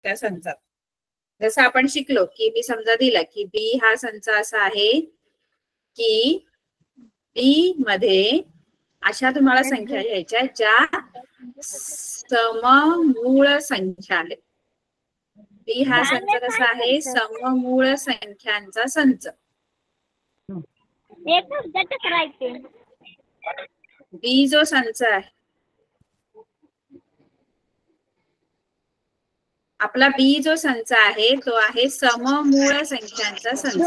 त्या संचात. जसं आपण शिकलो की मी समजा दिला की बी हा संच असा आहे की बी मध्ये अशा तुम्हाला संख्या घ्यायच्या ज्या सममूळ संख्या आहेत. बी हा संच कसा आहे? सममूळ संख्यांचा संच. बी जो संच आहे आपला बी जो संच आहे तो आहे सममूळ संख्यांचा संच.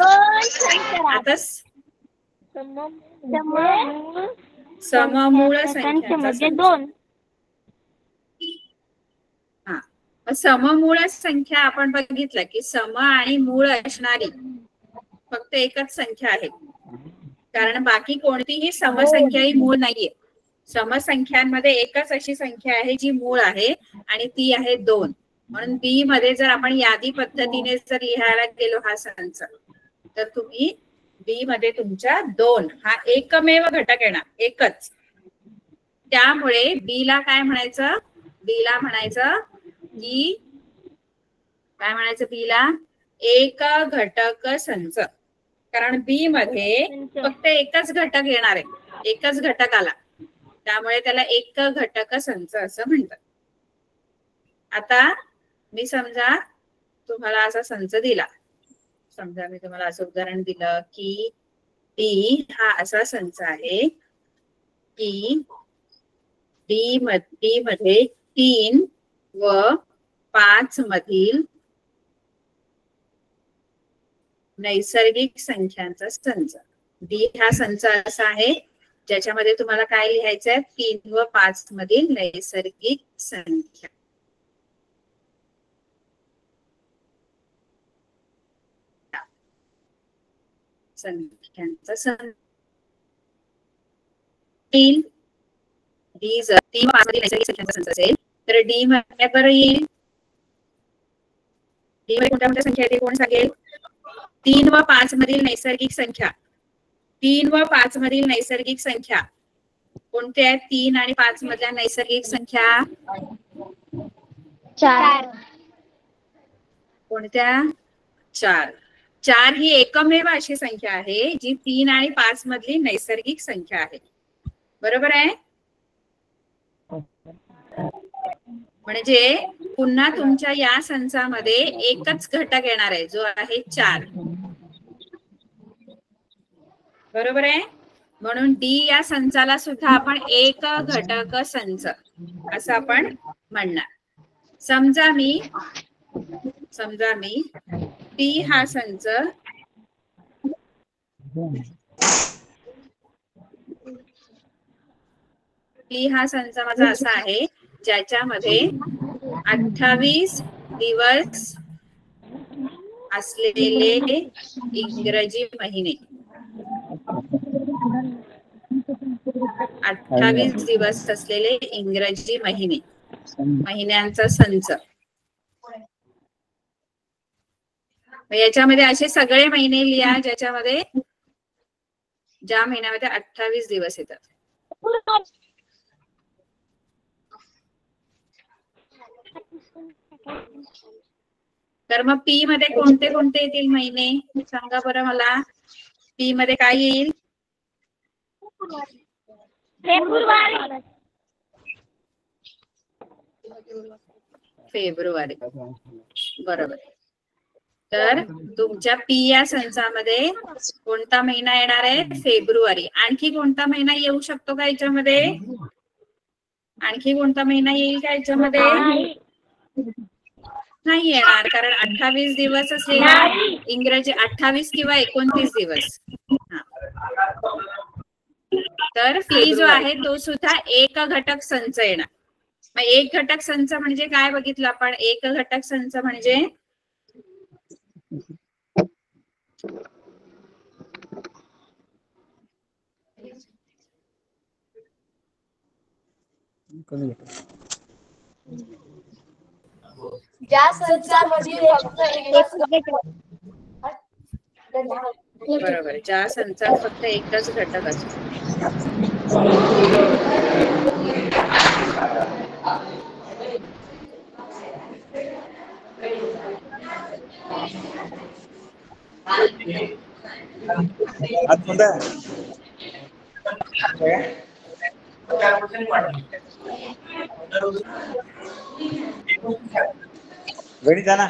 आता सममूळ संख्यांचा संच. हा, सममूळ संख्या आपण बघितलं की सम आणि मूळ असणारी फक्त एकच संख्या आहे, कारण बाकी कोणतीही समसंख्या ही मूळ नाहीये. समसंख्यांमध्ये एकच अशी संख्या आहे जी मूळ आहे आणि ती आहे 2. म्हणून बी मध्ये जर आपण यादी पद्धतीने जर लिहायला गेलो हा संच, तर तुम्ही बी मध्ये तुमच्या 2 हा एकमेव घटक येणार, एकच. त्यामुळे बी ला काय म्हणायचं? बी ला म्हणायचं की काय म्हणायचं? बी ला एक घटक संच, कारण बी मध्ये फक्त एकच घटक येणार आहे, एकच घटक आला, त्यामुळे त्याला एक घटक संच असं म्हणतात. आता मी समजा तुम्हाला असा संच दिला, समजा मी तुम्हाला असं उदाहरण दिलं की बी हा असा संच आहे की बी मध्ये 3 व 5 मधील नैसर्गिक संख्यांचा संच. बी हा संच असा आहे ज्याच्यामध्ये तुम्हाला काय लिहायचंय? 3 व 5 मधील नैसर्गिक संख्या. संख्यांचा संच. डी जर 3 व 5 मधील नैसर्गिक संख्यांचा संच असेल तर डी मध्ये बरं येईल. डी मध्ये कोणत्या कोणत्या संख्या येते कोण सांगेल? 3 व 5 मधील नैसर्गिक संख्या. 3 व 5 मधील नैसर्गिक संख्या कोणत्या आहेत? 3 आणि 5 मधल्या नैसर्गिक संख्या 4. कोणत्या? 4. 4 ही एकमेव अशी संख्या आहे जी 3 आणि 5 मधली नैसर्गिक संख्या आहे. बरोबर आहे? म्हणजे पुन्हा तुमच्या या संचामध्ये एकच घटक येणार आहे जो आहे 4. बरोबर आहे? म्हणून डी या संचाला सुद्धा आपण एक घटक संच असं आपण म्हणणार. समजा मी पी हा संच माझा असा आहे ज्याच्यामध्ये 28 दिवस असलेले इंग्रजी महिने. 28 दिवस असलेले इंग्रजी महिने, महिन्यांचा संच. याच्यामध्ये असे सगळे महिने लिहा ज्याच्यामध्ये ज्या महिन्यामध्ये 28 दिवस येतात. तर मग पी मध्ये कोणते कोणते येतील महिने सांगा बरं मला. पी मध्ये काय येईल? फेब्रुवारी. बरोबर. तर तुमच्या पी या संचामध्ये कोणता महिना येणार आहे? फेब्रुवारी. आणखी कोणता महिना येऊ शकतो का याच्यामध्ये? आणखी कोणता महिना येईल का याच्यामध्ये? नाही येणार, कारण 28 दिवस असलेला इंग्रजी 28 किंवा 29 दिवस. तर पी जो आहे तो सुद्धा एक घटक संच येणार. मग एक घटक संच म्हणजे काय बघितलं आपण? एक घटक संच म्हणजे ज्या संचामध्ये बरोबर, ज्या संचात फक्त एकच घटक असतो. गणित आहे ना.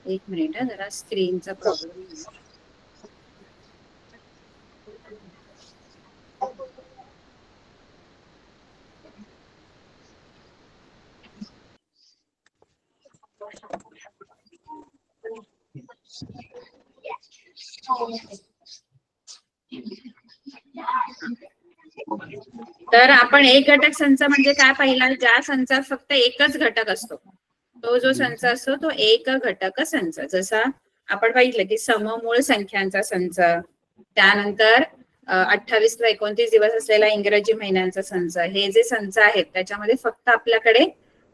एक मिनिट हा, जरा स्क्रीनचा प्रॉब्लेम आहे. तर आपण एक घटक संच म्हणजे काय पाहिला, ज्या संचात फक्त एकच घटक असतो तो जो संच असतो तो एक घटक संच. जसा आपण पाहिलं की सममूळ संख्यांचा संच, त्यानंतर 28 ते 29 दिवस असलेला इंग्रजी महिन्यांचा संच, हे जे संच आहेत त्याच्यामध्ये फक्त आपल्याकडे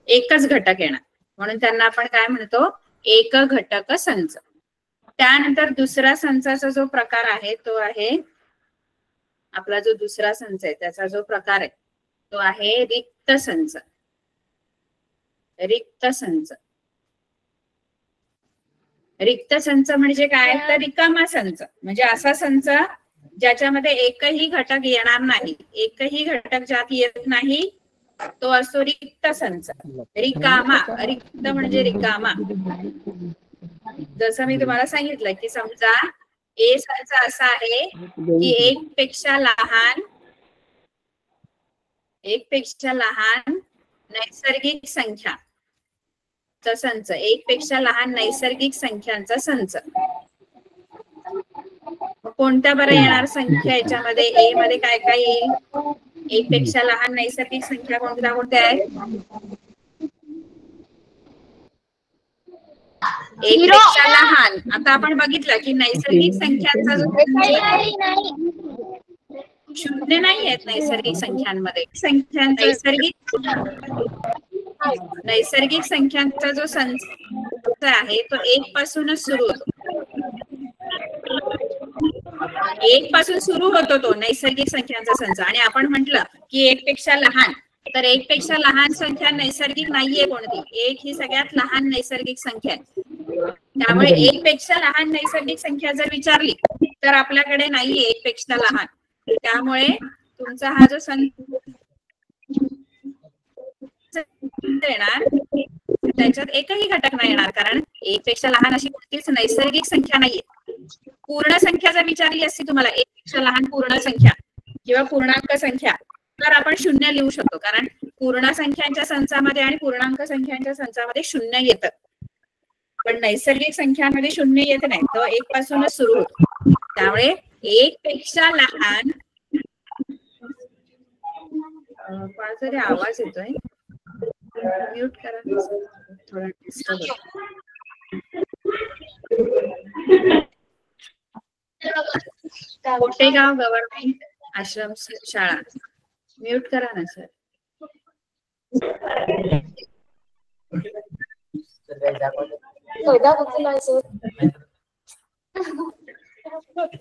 एकच घटक येणार, म्हणून त्यांना आपण काय म्हणतो, एक घटक संच. त्यानंतर दुसरा संचाचा जो प्रकार आहे तो आहे, आपला जो दुसरा संच आहे त्याचा जो प्रकार आहे तो आहे रिक्त संच. रिक्त संच, रिक्त संच म्हणजे काय, तर रिकामा संच म्हणजे असा संच ज्याच्यामध्ये एकही घटक येणार नाही, एकही घटक ज्यात येत नाही तो असतो रिक्त संच. रिकामा, रिक्त म्हणजे रिकामा. जसं मी तुम्हाला सांगितलं की समजा ए संच असा आहे की एक पेक्षा लहान नैसर्गिक संख्या संच, एक पेक्षा लहान नैसर्गिक संख्यांचा संच. कोणत्या बरं येणार संख्या याच्यामध्ये, ए मध्ये काय काय येईल, एक पेक्षा लहान नैसर्गिक संख्या कोणत्या कोणत्या आहेत, एक पेक्षा लहान. आता आपण बघितलं की नैसर्गिक संख्यांचा जो शून्य नाही आहेत नैसर्गिक संख्यांमध्ये. नैसर्गिक संख्यांचा जो संच आहे तो एक पासूनच सुरू होतो, एक पासून सुरू होतो तो नैसर्गिक संख्यांचा संच. आणि आपण म्हटलं की एक पेक्षा लहान, तर एक पेक्षा लहान संख्या नैसर्गिक नाहीये कोणती, एक ही सगळ्यात लहान नैसर्गिक संख्या आहे. त्यामुळे एक पेक्षा लहान नैसर्गिक संख्या जर विचारली तर आपल्याकडे नाहीये एक पेक्षा लहान. त्यामुळे तुमचा हा जो संच येणार त्याच्यात एकही घटक नाही येणार, कारण एक पेक्षा लहान अशी कोणतीच नैसर्गिक संख्या नाहीये. पूर्ण संख्या जर विचारली असती तुम्हाला, एक पेक्षा लहान पूर्ण संख्या किंवा पूर्णांक संख्या, तर आपण शून्य लिहू शकतो, कारण पूर्ण संख्यांच्या संचामध्ये आणि पूर्णांक संख्यांच्या संचामध्ये शून्य येतं, पण नैसर्गिक संख्यांमध्ये शून्य येत नाही, तो एक पासूनच सुरू होतो. त्यामुळे एक पेक्षा लहान, तरी आवाज येतोय, म्यूट करा, थोडा डिस्टर्ब होतो. कोटेगाव गव्हर्नमेंट आश्रम शाळा, म्यूट करा ना सर.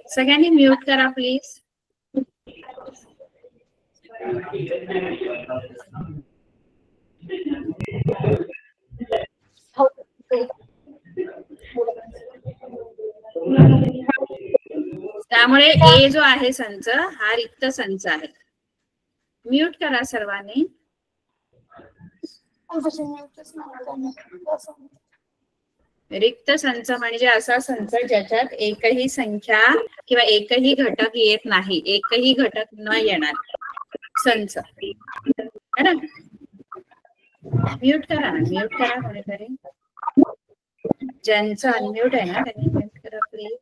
सगळ्यांनी म्यूट करा प्लीज. त्यामुळे ए जो आहे संच हा रिक्त संच आहे. म्यूट करा सर्वांनी. रिक्त संच म्हणजे असा संच ज्याच्यात एकही संख्या किंवा एकही घटक येत नाही, एकही घटक न येणार संच है ना. म्यूट करा ना, म्यूट करा कोणीतरी, ज्यांचं अनम्यूट आहे ना त्यांनी म्यूट करा प्लीज.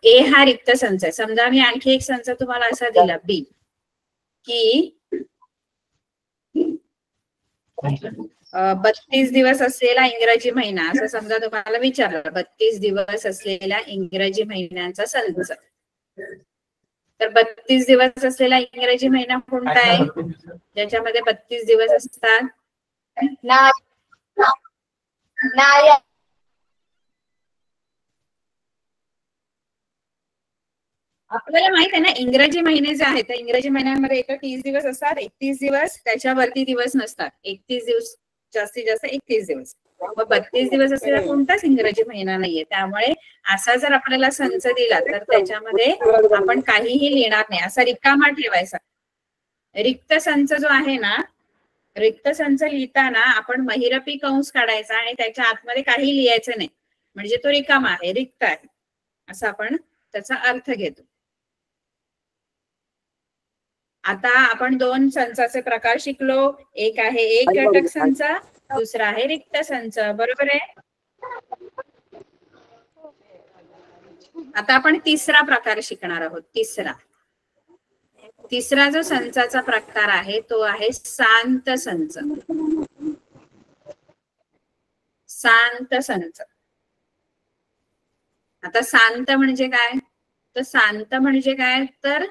ए हा रिक्त संच आहे. समजा मी आणखी एक संच तुम्हाला असा दिला बी, की 32 दिवस असलेला इंग्रजी महिना, असं समजा तुम्हाला विचारलं 32 दिवस असलेल्या इंग्रजी महिन्यांचा संच, तर 32 दिवस असलेला इंग्रजी महिना कोणता आहे ज्याच्यामध्ये 32 दिवस असतात? आपल्याला माहित आहे ना, इंग्रजी महिने जे आहेत त्या इंग्रजी महिन्यांमध्ये एक 30 दिवस असतात, 31 दिवस, त्याच्यावरती दिवस नसतात. 31 दिवस, जास्तीत जास्त 31 दिवस. मग 32 दिवस असलेला कोणताच इंग्रजी महिना नाहीये. त्यामुळे असा जर आपल्याला संच दिला तर त्याच्यामध्ये आपण काहीही लिहिणार नाही, असा रिकामा ठेवायचा. रिक्त संच जो आहे ना, रिक्त संच लिहिताना आपण महिरपी कंस काढायचा आणि त्याच्या आतमध्ये काही लिहायचं नाही, म्हणजे तो रिकामा आहे, रिक्त आहे, असा आपण त्याचा अर्थ घेतो. आता आपण दोन संचाचे प्रकार शिकलो, एक आहे एक घटक संच, दुसरा आहे रिक्त संच, बरोबर आहे? आता आपण तिसरा प्रकार शिकणार आहोत. तिसरा जो संचाचा प्रकार आहे तो आहे शांत संच. शांत संच. आता शांत म्हणजे काय? तर शांत म्हणजे काय, तर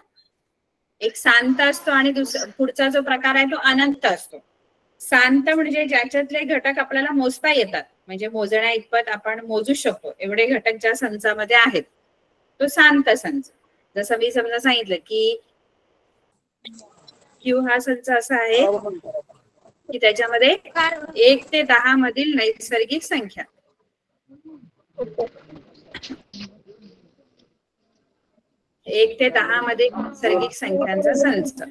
एक शांत असतो आणि पुढचा जो प्रकार आहे तो अनंत असतो. शांत म्हणजे ज्याच्यातले घटक आपल्याला मोजता येतात, म्हणजे मोजण्या इतपत आपण मोजू शकतो एवढे घटक ज्या संचामध्ये आहेत, तो शांत संच. जसं मी समजा सांगितलं की क्यू हा संच असा आहे की त्याच्यामध्ये 1 ते 10 मधील नैसर्गिक संख्या, 1 ते 10 मध्ये नैसर्गिक संख्यांचा संच.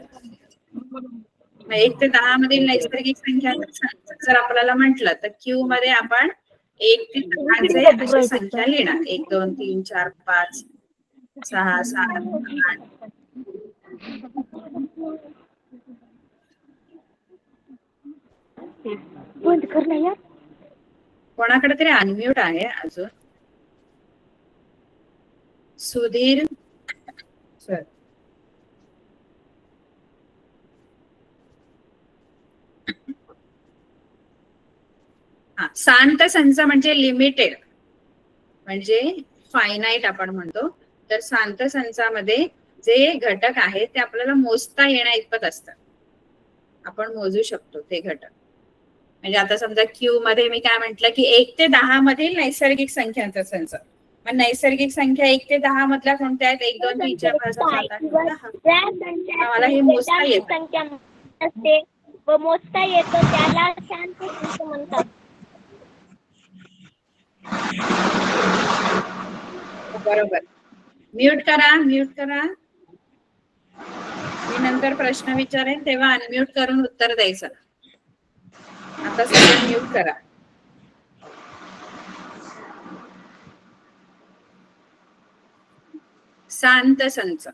1 ते 10 मधील नैसर्गिक संख्यांचा संच जर आपल्याला म्हटलं तर क्यू मध्ये आपण 1 ते 10 अशा संख्या लिहिणार. 1 2 3 4 5 6 7 8. बंद कर ना यार. कोणाकडे तरी अनम्यूट आहे अजून. सुधीर सर. शांत संच म्हणजे लिमिटेड, म्हणजे फायनाईट आपण म्हणतो. तर शांत संचामध्ये जे घटक आहेत ते आपल्याला मोजता येण्या इतपत असतात, आपण मोजू शकतो ते घटक. म्हणजे आता समजा क्यू मध्ये मी काय म्हंटल की 1 ते 10 मधील नैसर्गिक संख्यांचा संच. मग नैसर्गिक संख्या 1 ते 10 मधल्या कोणत्या आहेत? 1 2 3 4 5 6 7 8 10. मला हे मोजता येत संख्या असते व मोजता येतो त्याला शांत संच म्हणतात. बरोबर. म्यूट करा, म्यूट करा. मी नंतर प्रश्न विचारेन तेव्हा अनम्यूट करून उत्तर द्यायचं. आता सगळं म्यूट करा. शांत संच.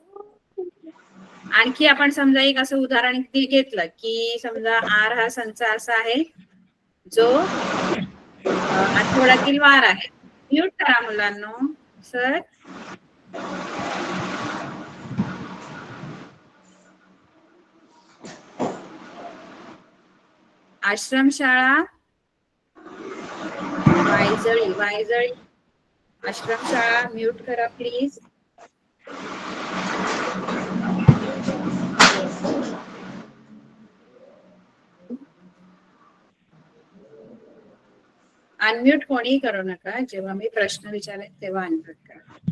आणखी आपण समजा एक असं उदाहरण घेतलं की समजा आर हा संच असा आहे जो आठवड्यातील वार आहे. म्यूट करा मुलांनो. सर आश्रमशाळा वायजळी आश्रमशाळा म्यूट करा प्लीज. अनम्यूट कोणी करू नका, जेव्हा मी प्रश्न विचारेन तेव्हा अनम्यूट करा.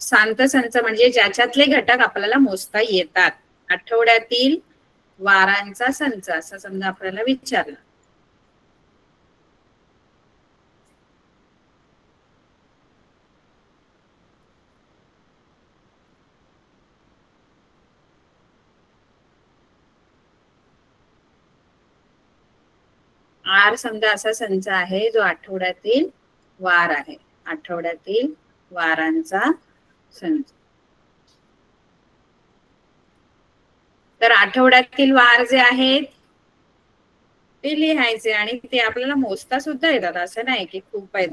शांत संच म्हणजे ज्याच्यातले घटक आपल्याला मोजता येतात. आठवड्यातील वारांचा संच असं समजा आपल्याला विचारलं. आर समजा असा संच आहे जो आठवड्यातील वार आहे, आठवड्यातील वारांचा संच. तर आठवड्यातील वार जे आहेत ते लिहायचे आणि ते आपल्याला मोजता सुद्धा येतात, असं नाही की खूप आहेत.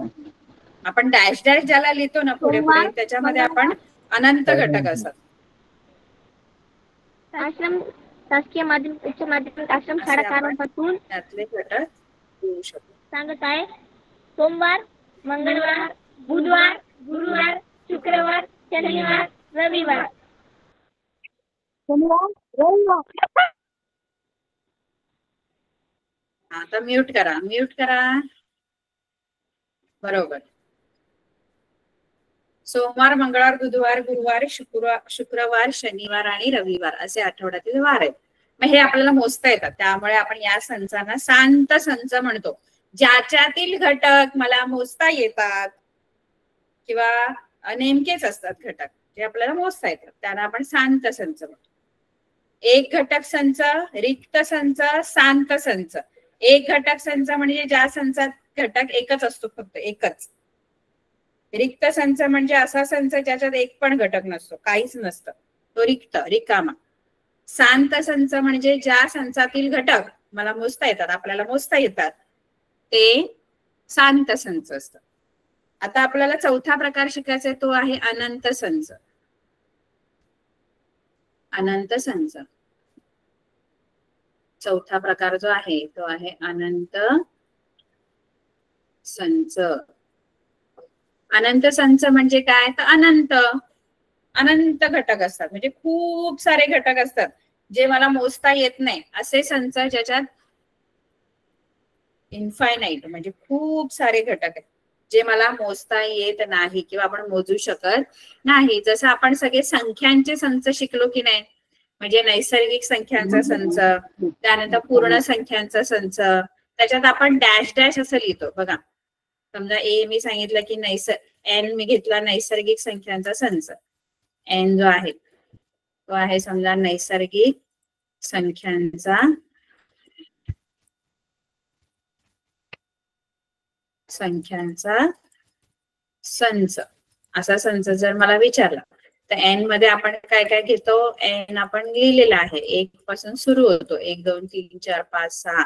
आपण डॅश डॅश ज्याला लिहितो ना पुढे पुढे त्याच्यामध्ये आपण अनंत घटक असतात. आश्रम शासकीय माध्यमिक उच्च माध्यमिक आश्रम शाळा कारवारपासून त्यातले घटक लिहू शकतो. सांगत आहे सोमवार, मंगळवार, बुधवार, गुरुवार, शुक्रवार, शनिवार, रविवार. आता म्यूट करा, म्यूट करा. बरोबर. सोमवार, मंगळवार, बुधवार, गुरुवार, शुक्रवार, शनिवार आणि रविवार असे आठवड्यातील वार आहेत. मग हे आपल्याला मोजता येतात, त्यामुळे आपण या संचांना शांत संच म्हणतो. ज्याच्यातील घटक मला मोजता येतात किंवा नेमकेच असतात घटक जे आपल्याला मोजता येतात त्यांना आपण शांत संच म्हणतो. एक घटक संच, रिक्त संच, शांत संच. एक घटक संच म्हणजे ज्या संचात घटक एकच असतो, फक्त एकच. रिक्त संच म्हणजे असा संच ज्याच्यात एक पण घटक नसतो, काहीच नसतं, तो रिक्त, रिकामा. शांत संच म्हणजे ज्या संचातील घटक मला मोजता येतात, आपल्याला मोजता येतात, ते शांत संच असतं. आता आपल्याला चौथा प्रकार शिकायचा आहे, तो आहे अनंत संच. अनंत संच चौथा प्रकार जो आहे तो आहे अनंत संच. अनंत संच म्हणजे काय, तर अनंत अनंत घटक असतात, म्हणजे खूप सारे घटक असतात जे मला मोजता येत नाही, असे संच ज्याच्यात इन्फायनाइट म्हणजे खूप सारे घटक आहेत जे मला मोजता येत नाही किंवा आपण मोजू शकत नाही. जसं आपण सगळे संख्यांचे संच शिकलो की नाही, म्हणजे नैसर्गिक संख्यांचा संच, त्यानंतर पूर्ण संख्यांचा संच, त्याच्यात आपण डॅश डॅश असं लिहितो बघा. समजा ए मी सांगितलं की एन मी घेतला नैसर्गिक संख्यांचा संच. एन जो आहे तो आहे समजा नैसर्गिक संख्यांचा संच. असा संच जर मला विचारला तर एन मध्ये आपण काय काय घेतो, एन आपण लिहिलेला आहे, एक पासून सुरू होतो, 1 2 3 4 5 6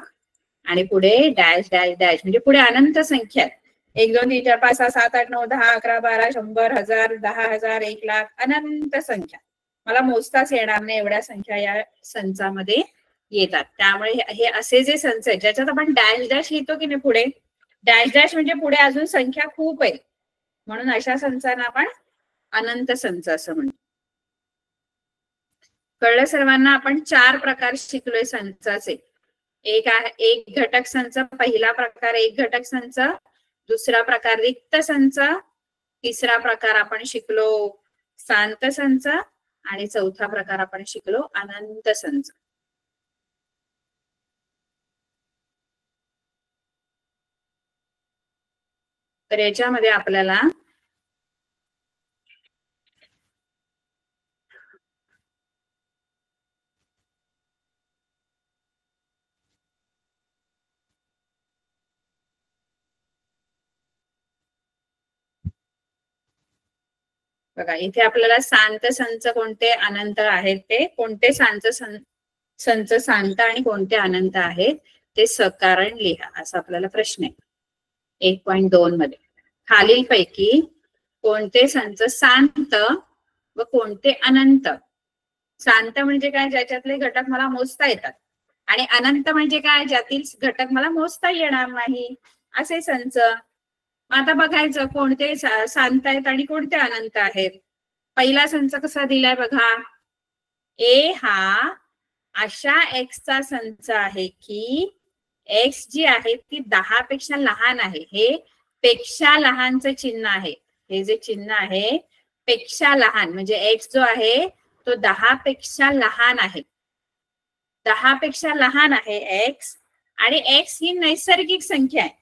आणि पुढे डॅश डॅश डॅश म्हणजे पुढे अनंत संख्या, 1 2 3 4 5 6 7 8 9 10 11 12 100 1000 10,000 1 लाख, अनंत संख्या. मला मोजताच येणार नाही एवढ्या संख्या या संचामध्ये येतात. त्यामुळे हे असे जे संच आहेत ज्याच्यात आपण डॅश डॅश लिहितो की नाही पुढे, डॅश डॅश म्हणजे पुढे अजून संख्या खूप आहे, म्हणून अशा संचांना आपण अनंत संच असं म्हणतो. कळलं सर्वांना? आपण 4 प्रकार शिकलोय संचाचे. एक आहे एक घटक संच, पहिला प्रकार एक घटक संच, दुसरा प्रकार रिक्त संच, तिसरा प्रकार आपण शिकलो शांत संच आणि चौथा प्रकार आपण शिकलो अनंत संच. तर याच्यामध्ये आपल्याला बघा इथे आपल्याला शांत संच कोणते, अनंत आहेत ते, कोणते शांत संच शांत आणि कोणते अनंत आहेत ते सकारण लिहा, असा आपल्याला प्रश्न आहे 1.2 मध्ये. खालीलपैकी कोणते संच शांत व कोणते अनंत. शांत म्हणजे काय, ज्याच्यातले घटक मला मोजता येतात, आणि अनंत म्हणजे काय, ज्यातील घटक मला मोजता येणार नाही असे संच. आता बघायचं कोणते शांत आहेत आणि कोणते अनंत आहेत. पहिला संच कसा दिलाय बघा, ए हा अशा एक्सचा संच आहे की एक्स जी आहे ती 10 पेक्षा लहान आहे. हे पेक्षा लहानचं चिन्ह आहे, हे जे चिन्ह आहे पेक्षा लहान म्हणजे एक्स जो आहे तो 10 पेक्षा लहान आहे, 10 पेक्षा लहान आहे एक्स, आणि एक्स ही नैसर्गिक संख्या आहे.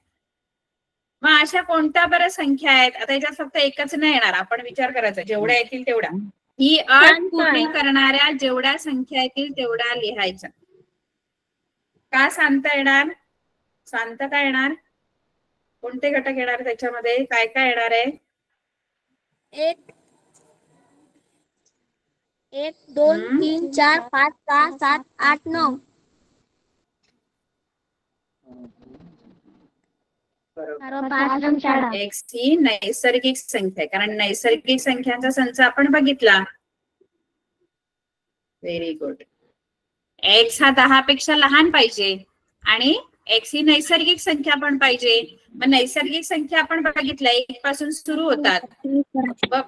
मग अशा कोणत्या बऱ्या संख्या आहेत, आता याच्यात फक्त एकच नाही येणार, आपण विचार करायचा जेवढ्या येतील तेवढ्या, ही अट पूर्ण करणाऱ्या जेवढ्या संख्या येतील तेवढ्या लिहायच्या. का शांत येणार, शांत काय येणार, कोणते घटक येणार त्याच्यामध्ये, काय काय येणार आहे, 1 2 3 4 5 6 7 8 9 एक्स ही नैसर्गिक संख्या आहे, कारण नैसर्गिक संख्यांचा संच आपण बघितला. Very good. एक्स हा 10 पेक्षा लहान पाहिजे आणि एक्स ही नैसर्गिक संख्या पण पाहिजे. मग नैसर्गिक संख्या आपण बघितल्या 1 पासून सुरू होतात,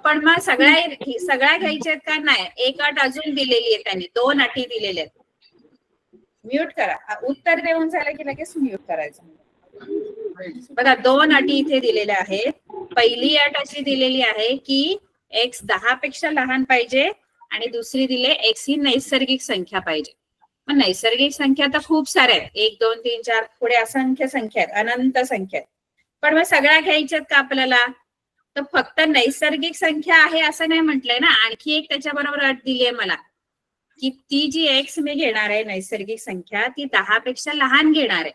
पण मग सगळ्या घ्यायच्या आहेत का नाही. एक अट अजून दिलेली आहे त्यांनी, 2 अटी दिलेल्या आहेत. म्यूट करा. उत्तर देऊन झालं की लगेच म्यूट करायचं. बघा 2 अटी इथे दिलेल्या आहेत. पहिली अट अशी दिलेली आहे की एक्स 10 पेक्षा लहान पाहिजे आणि दुसरी दिले एक्स ही नैसर्गिक संख्या पाहिजे. मग नैसर्गिक संख्या तर खूप साऱ्या आहेत, 1 2 3 4 पुढे असंख्य संख्या आहेत, अनंत संख्या आहेत. पण मग सगळ्या घ्यायच्यात का आपल्याला, तर फक्त नैसर्गिक संख्या आहे असं नाही म्हटलंय ना. आणखी एक त्याच्याबरोबर अट दिली आहे मला की ती जी एक्स मी घेणार आहे नैसर्गिक संख्या ती 10 पेक्षा लहान घेणार आहे.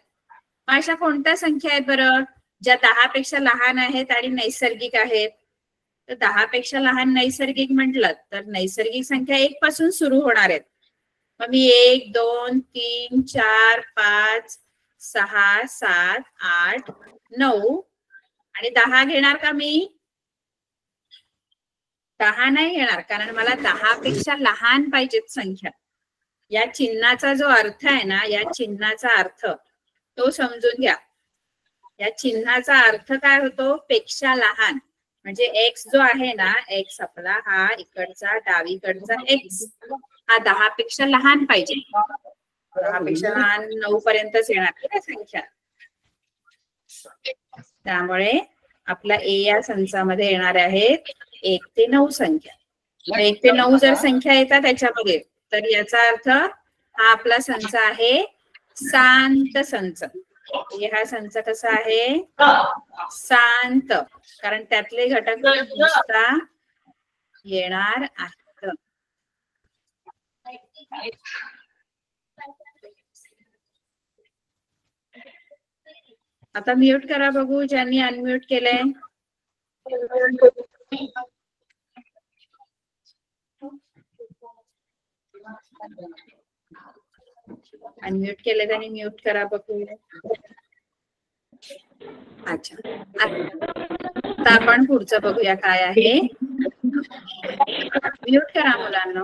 अशा कोणत्या संख्या आहेत बरं ज्या 10 पेक्षा लहान आहेत आणि नैसर्गिक आहेत. तर 10 पेक्षा लहान नैसर्गिक म्हटलं तर नैसर्गिक संख्या 1 पासून सुरू होणार आहेत. मग मी 1 2 3 4 5 6 7 8 9 आणि 10 घेणार का मी. 10 नाही घेणार, कारण मला 10 पेक्षा लहान पाहिजेत संख्या. या चिन्हाचा जो अर्थ आहे ना, या चिन्हाचा अर्थ तो समजून घ्या. या चिन्हाचा अर्थ काय होतो, पेक्षा लहान. म्हणजे एक्स जो आहे ना, एक्स आपला हा इकडचा डावीकडचा एक्स हा 10 पेक्षा लहान पाहिजे. 10 पेक्षा लहान 9 पर्यंतच येणार ना संख्या. त्यामुळे आपला ए या संचामध्ये येणार आहेत 1 ते 9 संख्या. 1 ते 9 जर संख्या येतात त्याच्यामध्ये, तर याचा अर्थ हा आपला संच आहे शांत संच. हा संच कसा आहे, शांत, कारण त्यातले घटक नुसता येणार आहेत. आता म्यूट करा बघू ज्यांनी अनम्यूट केलंय. अनम्यूट केले त्यांनी म्यूट करा बघू. अच्छा, आता आपण पुढचं बघूया काय आहे. म्यूट करा मुलांना.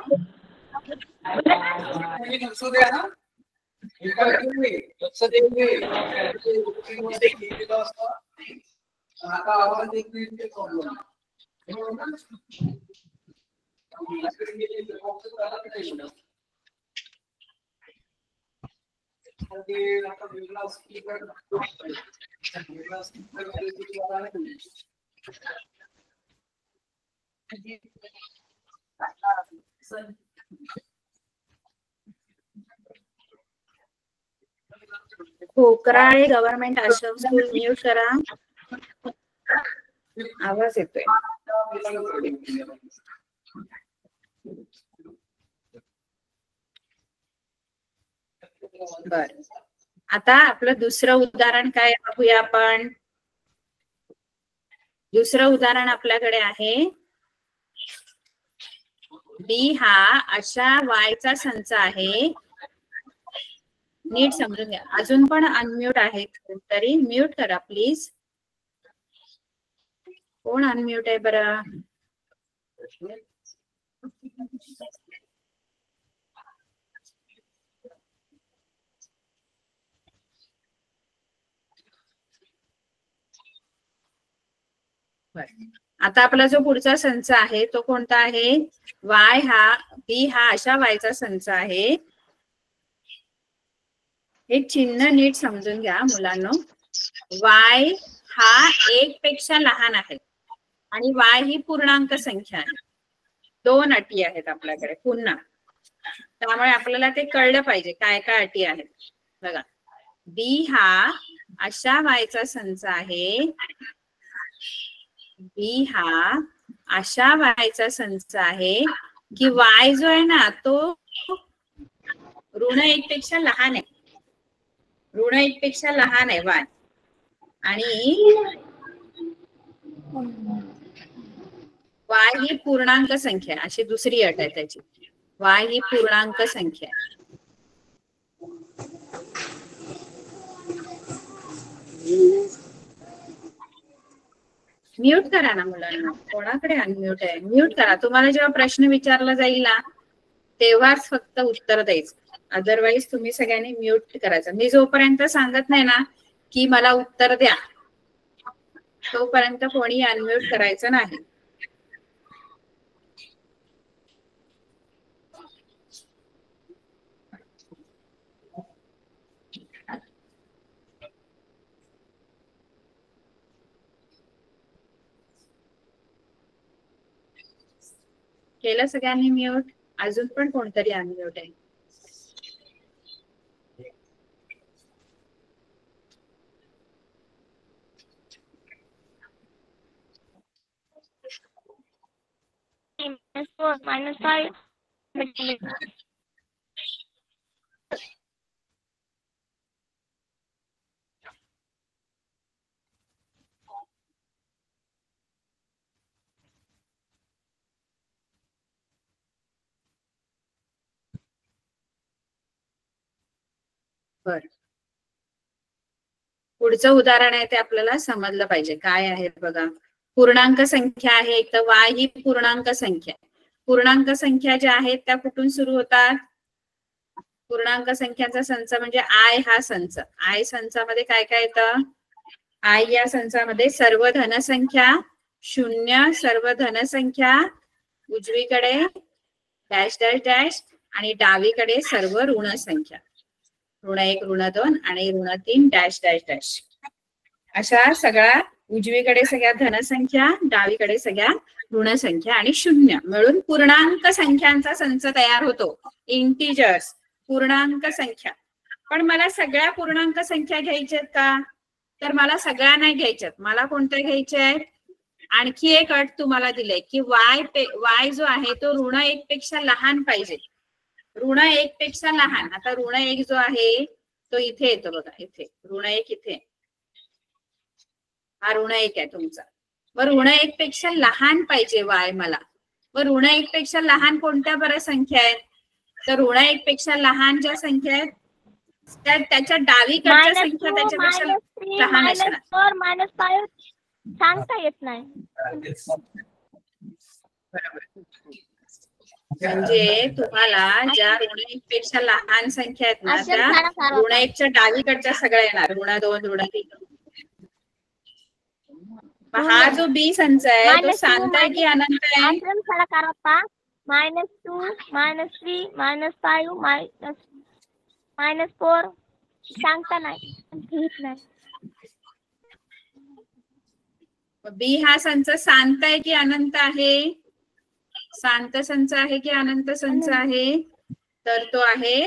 खोकराळे गव्हर्नमेंट आश्रम स्कूल म्यूट करा. आवाज येतोय. बर, आता आपलं दुसरं उदाहरण काय बघूया आपण. दुसरं उदाहरण आपल्याकडे आहे बी हा अशा वायचा संच आहे. नीट समजून घ्या. अजून पण अनम्यूट आहेत तरी म्यूट करा प्लीज. कोण अनम्यूट आहे बरं. आता आपला जो पुढचा संच आहे तो कोणता आहे, वाय हा बी हा अशा वायचा संच आहे. हे चिन्ह नीट समजून घ्या मुलांनो. वाय हा 1 पेक्षा लहान आहे आणि वाय ही पूर्णांक संख्या आहे. 2 अटी आहेत आपल्याकडे पुन्हा, त्यामुळे आपल्याला ते कळलं पाहिजे काय काय अटी आहेत. बघा, बी हा अशा वायचा संच आहे. बी हा अशा वायचा संच आहे की वाय जो आहे ना तो ऋण 1 पेक्षा लहान आहे. ऋण 1 पेक्षा लहान आहे वाय. आणि वाय ही पूर्णांक संख्या अशी दुसरी अट आहे त्याची. y ही पूर्णांक संख्या आहे. म्यूट करा ना मुलांना, कोणाकडे अनम्यूट आहे? म्यूट करा. तुम्हाला जेव्हा प्रश्न विचारला जाईल ना तेव्हाच फक्त उत्तर द्यायचं, अदरवाईज तुम्ही सगळ्यांनी म्यूट करायचं. मी जोपर्यंत सांगत नाही ना की मला उत्तर द्या तोपर्यंत कोणी अनम्यूट करायचं नाही. केलं सगळ्यांनी म्यूट? अजून पण कोणतरी अनम्यूट आहे? -4 -5 बर, पुढचं उदाहरण आहे ते आपल्याला समजलं पाहिजे. काय आहे बघा, पूर्णांक संख्या आहे, तर y ही पूर्णांक संख्या. पूर्णांक संख्या ज्या आहेत त्या कुठून सुरू होतात? पूर्णांक संख्यांचा संच म्हणजे आय हा संच. आय संचामध्ये काय काय येतं? आय या संचामध्ये सर्व धनसंख्या, शून्य, सर्व धनसंख्या, उजवीकडे डॅश डॅश डॅश आणि डावीकडे सर्व ऋण संख्या. ऋण 1, ऋण 2 आणि ऋण 3 डॅश डॅश डॅश. अशा सगळ्या उजवीकडे सगळ्या धनसंख्या, डावीकडे सगळ्या ऋण संख्या आणि शून्य मिळून पूर्णांक संख्यांचा संच तयार होतो. इंटिजर्स, पूर्णांक संख्या. पण मला सगळ्या पूर्णांक संख्या घ्यायच्यात का? तर मला सगळ्या नाही घ्यायच्यात. मला कोणत्या घ्यायच्या आहेत? आणखी एक अट तुम्हाला दिली की y जो आहे तो ऋण 1 पेक्षा लहान पाहिजे. ऋण 1 पेक्षा लहान. आता ऋण 1 जो आहे तो इथे येतो बघा, इथे ऋण 1 इथे. हा ऋण 1 आहे तुमचा. व ऋण 1 पेक्षा लहान पाहिजे y मला. व ऋण 1 पेक्षा लहान कोणत्या बऱ्या संख्या आहेत? तर ऋण 1 पेक्षा लहान ज्या संख्या आहेत त्याच्या डावीकडच्या संख्या त्याच्यापेक्षा लहान असणार. -4 -5 सांगता येत नाही. म्हणजे तुम्हाला ज्या ऋण 1 पेक्षा लहान संख्या आहेत ना त्या ऋण 1 च्या डावीकडच्या सगळ्या येणार. ऋण 2, ऋण 3. हा जो बी संच आहे तो शांत आहे की अनंत आहे? -2 -5 -4 सांगता नाही. बी हा संच शांत आहे की अनंत आहे? शांत संच आहे की अनंत संच आहे? तर तो आहे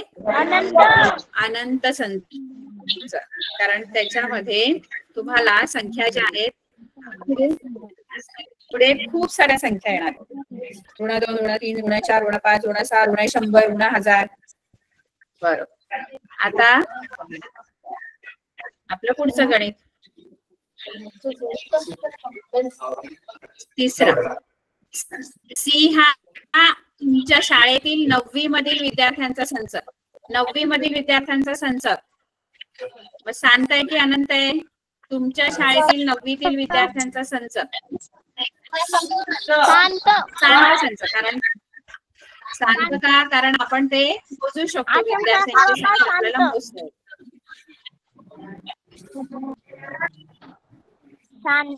अनंत संच. कारण त्याच्यामध्ये तुम्हाला संख्या ज्या आहेत पुढे खूप साऱ्या संख्या येणार. ऋण 2, ऋण 3, ऋण 4, ऋण 5, ऋण 6, ऋण 100, ऋण 1000. बरोबर. आता आपलं पुढचं गणित तिसरं. सी हा तुमच्या शाळेतील 9वी मधील विद्यार्थ्यांचा संच. 9वी मधील विद्यार्थ्यांचा संच शांत आहे की अनंत आहे? तुमच्या शाळेतील 9वीतील विद्यार्थ्यांचा संच शांत संच. कारण शांत का? कारण आपण ते मोजू शकतो. विद्यार्थ्यांची संख्या आपल्याला मोजतो. शांत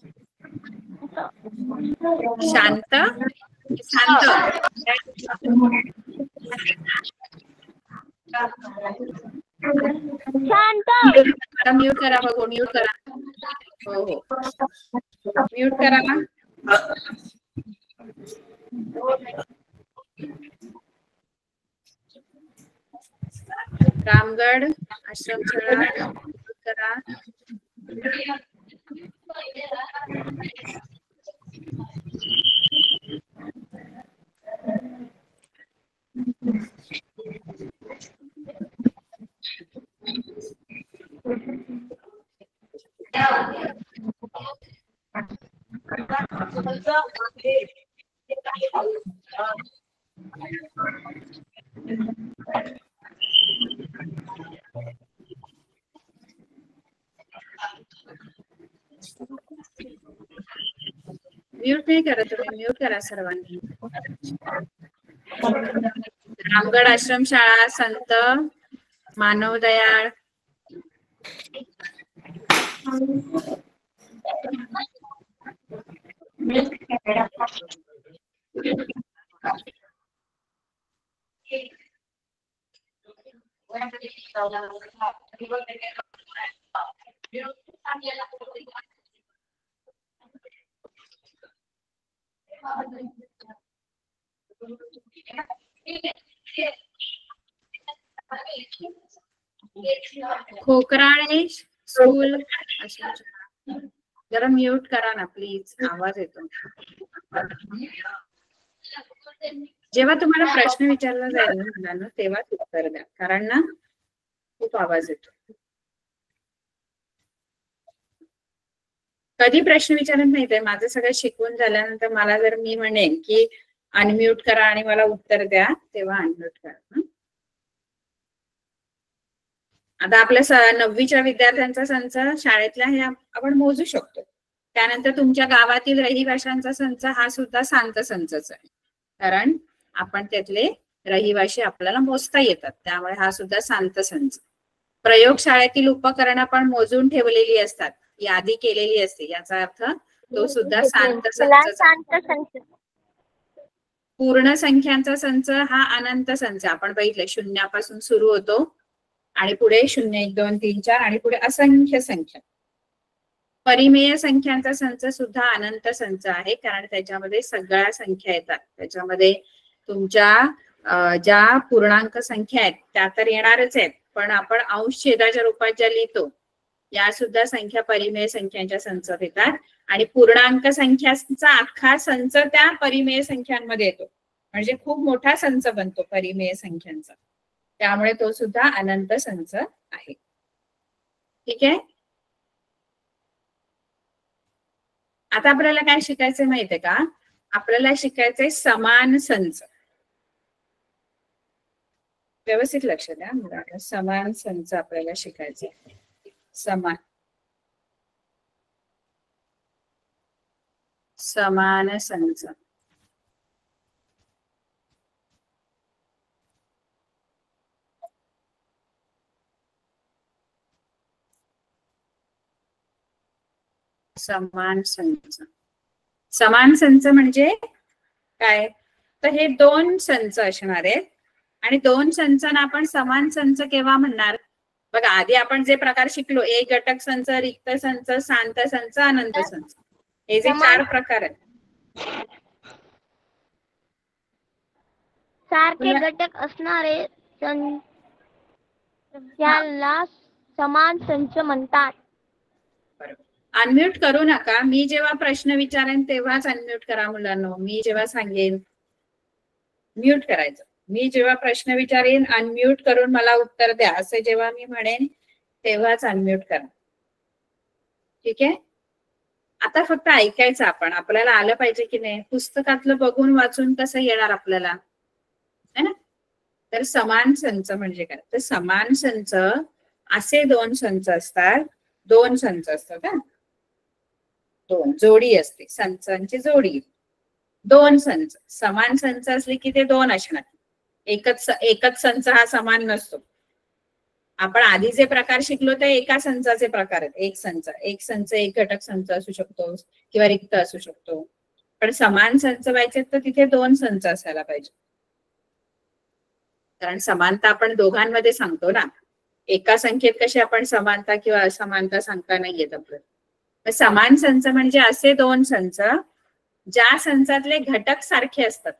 शांत शांत. म्यूट करा बघू, म्यूट करा. हो हो म्यूट करा. रामगड आश्रम करा. म्यूट नाही करा तुम्ही, म्यूट करा सर्वांनी. रामगड आश्रमशाळा, संत मानवदयाळ, खोकराळे स्कूल. जरा म्यूट करा ना प्लीज, आवाज येतो. जेव्हा तुम्हाला प्रश्न विचारला जाईल ना मुलांना तेव्हाच उत्तर द्या, कारण ना खूप आवाज येतो. कधी प्रश्न विचारत नाही ते माझं सगळं शिकवून झाल्यानंतर मला जर मी म्हणेन की अनम्यूट करा आणि मला उत्तर द्या, तेव्हा अनम्यूट करा. आता आपल्या 9वीच्या विद्यार्थ्यांचा संच शाळेतला हे आपण मोजू शकतो. त्यानंतर तुमच्या गावातील रहिवाशांचा संच हा सुद्धा शांत संचच आहे, कारण आपण त्यातले रहिवाशी आपल्याला मोजता येतात, त्यामुळे हा सुद्धा शांत संच. प्रयोगशाळेतील उपकरणं पण मोजून ठेवलेली असतात, यादी केलेली असते, याचा अर्थ तो सुद्धा शांत संच. पूर्ण संख्यांचा संच हा अनंत संच. आपण बघितलं शून्यापासून सुरू होतो आणि पुढे 0 1 2 3 4 आणि पुढे असंख्य संख्या. परिमेय संख्यांचा संच सुद्धा अनंत संच आहे, कारण त्याच्यामध्ये सगळ्या संख्या येतात. त्याच्यामध्ये तुमच्या ज्या पूर्णांक संख्या आहेत त्या तर येणारच आहेत, पण आपण अंश छेदाच्या रूपात ज्या लिहितो या सुद्धा संख्या परिमेय संख्यांच्या संचात येतात, आणि पूर्णांक संख्यांचा अख्खा संच त्या परिमेय संख्यांमध्ये येतो, म्हणजे खूप मोठा संच बनतो परिमेय संख्यांचा, त्यामुळे तो सुद्धा अनंत संच आहे. ठीक आहे. आता आपल्याला काय शिकायचं माहितीये का? आपल्याला शिकायचंय समान संच. व्यवस्थित लक्ष द्या मुलांना, समान संच आपल्याला शिकायचंय. समान संच. समान संच. समान संच म्हणजे काय? तर हे 2 संच असणार आहेत, आणि 2 संचांना आपण समान संच केव्हा म्हणणार? बघा, आधी आपण जे प्रकार शिकलो, एक घटक संच, रिक्त संच, शांत संच, अनंत संच, हे जे 4 प्रकार आहेत. सारखे घटक असणारे संचाला समान संच म्हणतात. बरोबर. अनम्यूट करू नका. मी जेव्हा प्रश्न विचारेन तेव्हाच अनम्यूट करा मुलांनो. मी जेव्हा सांगेन म्यूट करायचं. मी जेव्हा प्रश्न विचारेन अनम्यूट करून मला उत्तर द्या असे जेव्हा मी म्हणेन तेव्हाच अनम्यूट करा. ठीक आहे. आता फक्त ऐकायचं आपण, आपल्याला आलं पाहिजे की नाही. पुस्तकातलं बघून वाचून कसं येणार आपल्याला, है ना. तर समान संच म्हणजे काय? तर समान संच असे 2 संच असतात. 2 संच असतात का? 2 जोडी असते, संचांची जोडी. 2 संच. समान संच असले की ते 2 असणार. एकच संच हा समान नसतो. आपण आधी जे प्रकार शिकलो ते एका संचाचे प्रकार आहेत. एक संच एक घटक संच असू शकतो किंवा रिक्त असू शकतो, पण समान संच व्हायचे तर तिथे 2 संच असायला पाहिजे, कारण समानता आपण दोघांमध्ये सांगतो ना. एका संख्येत कशी आपण समानता किंवा असमानता सांगता नाही येत आपल्याला. समान संच म्हणजे असे 2 संच ज्या संचातले घटक सारखे असतात.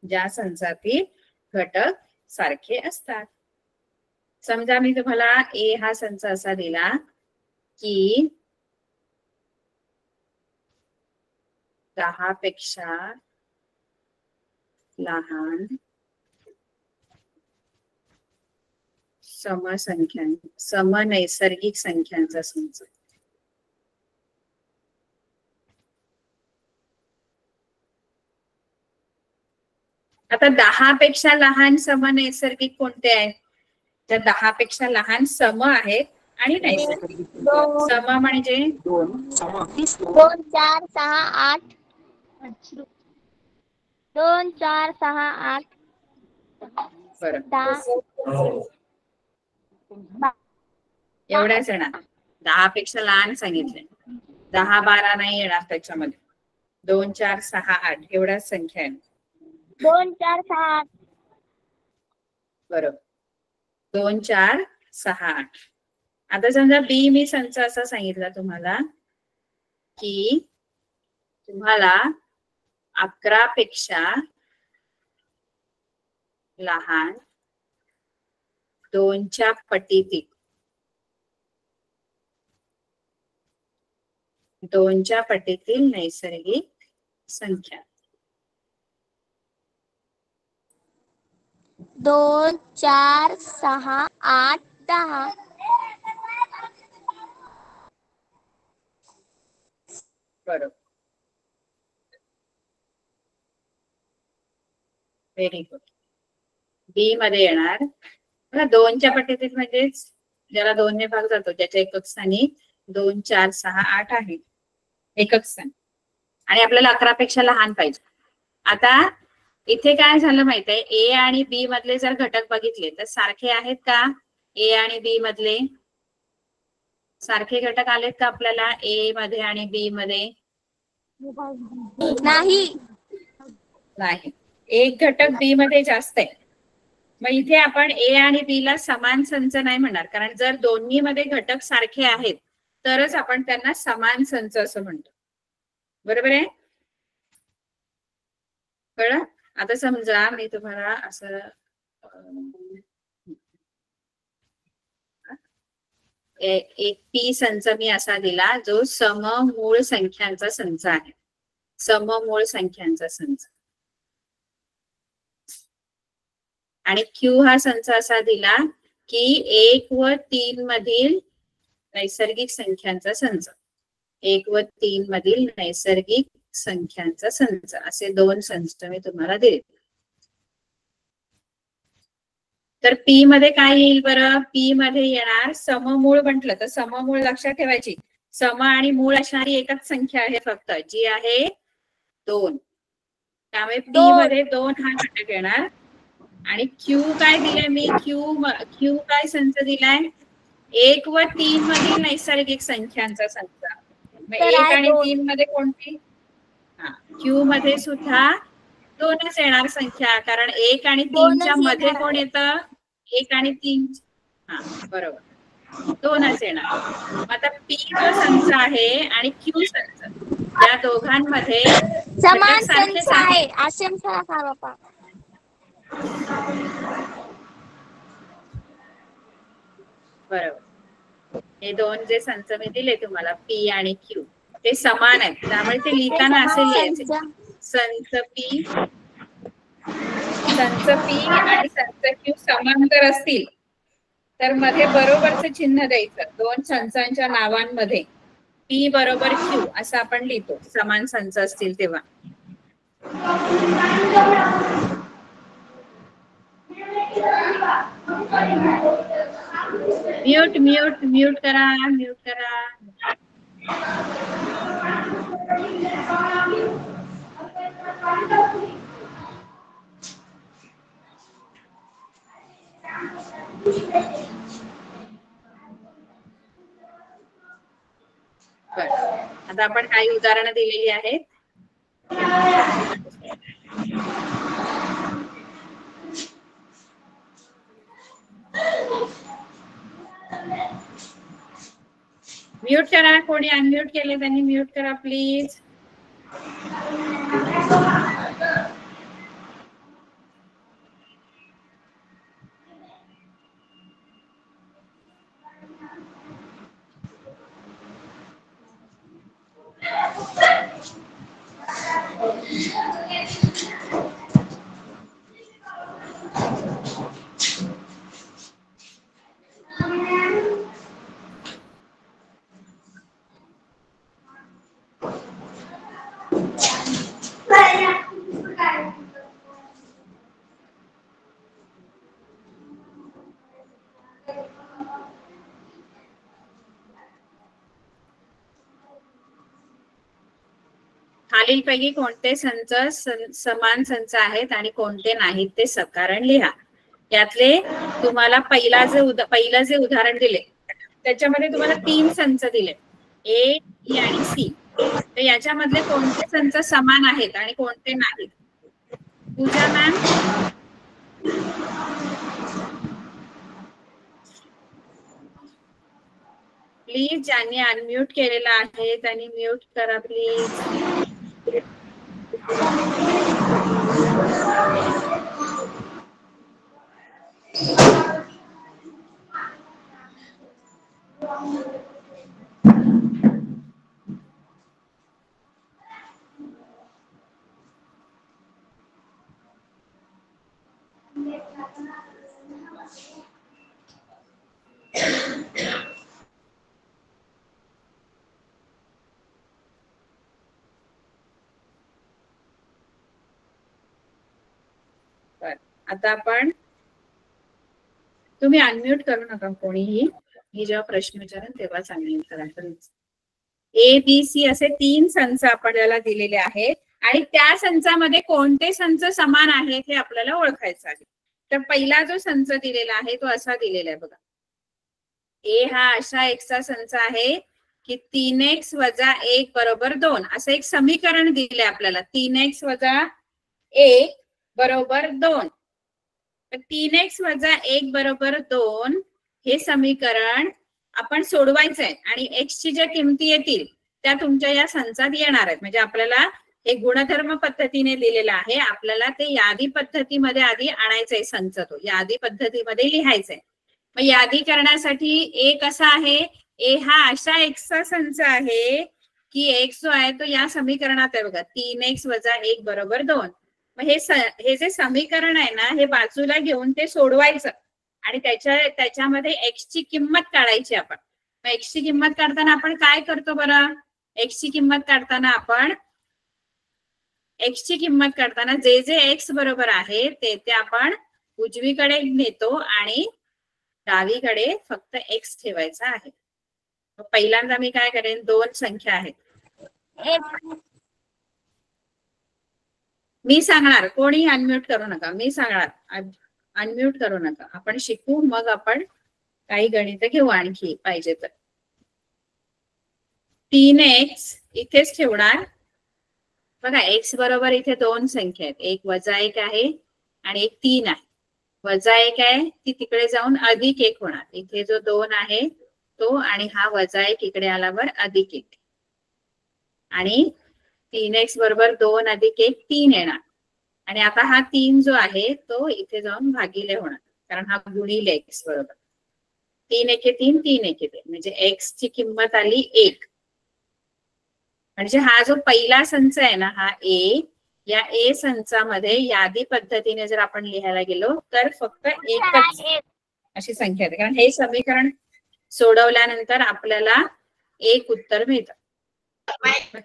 ज्या संचातील घटक सारखे असतात. समजा मी तुम्हाला ए हा संच असा दिला की 10 पेक्षा लहान समनैसर्गिक संख्यांचा संच. आता 10 पेक्षा लहान सम नैसर्गिक कोणते आहेत? त्या 10 पेक्षा लहान सम आहेत आणि नैसर्गिक. सम म्हणजे 2 4 6 8 2 4 6 8 एवढ्याच येणार. 10 पेक्षा लहान सांगितले. 10 12 नाही येणार त्याच्यामध्ये. 2 4 6 8 एवढ्याच संख्या आहे. 2 4 6 8 बरोबर. 2 4 6 8. आता समजा बी मी संच असा सांगितला तुम्हाला की तुम्हाला 11 पेक्षा लहान 2च्या पटीतील 2च्या पटीतील नैसर्गिक संख्या. 2 4 6 8 10 बरोबर. Very good. बी मध्ये येणार 2च्या पटीतील म्हणजेच ज्याला 2 ने भाग जातो ज्याच्या एकक स्थानी 2 4 6 8 आहे एकक स्थान आणि आपल्याला 11 पेक्षा लहान पाहिजे. आता इथे काय झालं माहित आहे, ए आणि बी मधले जर घटक बघितले तर सारखे आहेत का? ए आणि बी मधले सारखे घटक आलेत का आपल्याला ए मध्ये आणि बी मध्ये? नाही. नाही. एक घटक बी मध्ये जास्त आहे. मग इथे आपण ए आणि बी ला समान संच नाही म्हणणार, कारण जर दोन्ही मध्ये घटक सारखे आहेत तरच आपण त्यांना समान संच असं म्हणतो. बरोबर आहे? कळलं? आता समजा मी तुम्हाला असं एक पी संच मी असा दिला जो सममूळ संख्यांचा संच आहे. सममूळ संख्यांचा संच. आणि क्यू हा संच असा दिला की 1 व 3 मधील नैसर्गिक संख्यांचा संच. 1 व 3 मधील नैसर्गिक संख्यांचा संच असे 2 संच मी तुम्हाला दिले. तर पी मध्ये काय येईल बरं? पी मध्ये येणार सममूळ. म्हटलं तर सममूळ लक्षात ठेवायची. सम आणि मूळ असणारी एकच संख्या आहे फक्त, जी आहे 2. त्यामुळे पी मध्ये 2 हा घटक येणार. आणि क्यू काय दिलाय मी? क्यू काय संच दिलाय? 1 व 3 मधील नैसर्गिक संख्यांचा संच. 1 आणि 3 मध्ये कोणती? क्यू मध्ये सुद्धा 2च येणार संख्या, कारण 1 आणि 3च्या मध्ये कोण येतं? 1 आणि 3. बरोबर 2च येणार. आता पी जो संच आहे आणि क्यू संच या दोघांमध्ये समान संच आहे. आशंका का बापा? बरोबर. हे 2 जे संच मी दिले तुम्हाला पी आणि क्यू ते समान आहेत, त्यामुळे ते लिहिताना असे लिहायचे संच पी आणि संच क्यू समांतर असतील तर मध्ये बरोबरचं चिन्ह द्यायचं. 2 संचांच्या नावांमध्ये पी बरोबर क्यू असं आपण लिहितो समान संच असतील तेव्हा. म्यूट म्यूट म्यूट करा. म्यूट करा. आता आपण काही उदाहरणं दिलेली आहेत. म्यूट करा. कोणी अनम्यूट केले त्यांनी म्यूट करा प्लीज. खालीलपैकी कोणते संच समान संच आहेत आणि कोणते नाहीत ते सकारण लिहा. यातले तुम्हाला पहिलं जे उदाहरण दिले त्याच्यामध्ये तुम्हाला 3 संच दिले, ए, बी आणि सी. तर याच्यामधले कोणते संच समान आहेत आणि कोणते नाहीत? पूजा मॅम. प्लीज ज्यांनी अनम्यूट केलेला आहे त्यांनी म्यूट करा प्लीज. आता आपण, तुम्ही अनम्यूट करू नका कोणीही, मी जेव्हा प्रश्न विचारेन तेव्हा सांगेन. ए, बी, सी असे 3 संच आपल्याला दिलेले आहेत आणि त्या संचामध्ये कोणते संच समान आहेत हे आपल्याला ओळखायचं आहे. तर पहिला जो संच दिलेला आहे तो असा दिलेला आहे बघा. ए हा अशा एक्सचा संच आहे की 3x - 1 = 2 असं एक समीकरण दिलंय आपल्याला. 3x - 1 = 2. 3x - 1 = 2 हे समीकरण आपण सोडवायचंय आणि x ची ज्या किमती येतील त्या तुमच्या या संचात येणार आहेत. म्हणजे आपल्याला हे गुणधर्म पद्धतीने दिलेलं आहे, आपल्याला ते यादी पद्धतीमध्ये आधी आणायचंय. संच तो यादी पद्धतीमध्ये लिहायचंय. मग यादी करण्यासाठी ए कसा आहे, ए हा अशा एक्सचा संच आहे की एक्स जो आहे तो या समीकरणात आहे बघा, 3x - 1 = 2. मग हे जे समीकरण आहे ना हे बाजूला घेऊन ते सोडवायचं आणि त्याच्यामध्ये एक्स ची किंमत काढायची आपण. मग एक्स ची किंमत काढताना आपण काय करतो बरं, एक्स ची किंमत काढताना आपण जे जे एक्स बरोबर आहे ते आपण उजवीकडे नेतो आणि डावीकडे फक्त एक्स ठेवायचा आहे. पहिल्यांदा मी काय करेन, 2 संख्या आहेत. मी सांगणार, कोणी अनम्यूट करू नका, मी सांगणार, अनम्यूट करू नका. आपण शिकू, मग आपण काही गणित घेऊ आणखी पाहिजे तर. 3x इथेच ठेवणार बघा. x बरोबर इथे 2 संख्या आहेत, एक -1 आहे आणि एक 3 आहे. -1 आहे ती तिकडे जाऊन +1 होणार. इथे जो 2 आहे तो आणि हा -1 इकडे आल्यावर +1 आणि 3x = 2 + 1 3 येणार. आणि आता हा 3 जो आहे तो इथे जाऊन भागिले होणार, कारण हा गुणिले x बरोबर. 3 × 1 = 3, 3 × 1 = 3, म्हणजे x ची किंमत आली 1. म्हणजे हा जो पहिला संच आहे ना हा ए, या ए संचामध्ये यादी पद्धतीने जर आपण लिहायला गेलो तर फक्त एकच अशी संख्या आहे, कारण हे समीकरण सोडवल्यानंतर आपल्याला 1 उत्तर मिळतं.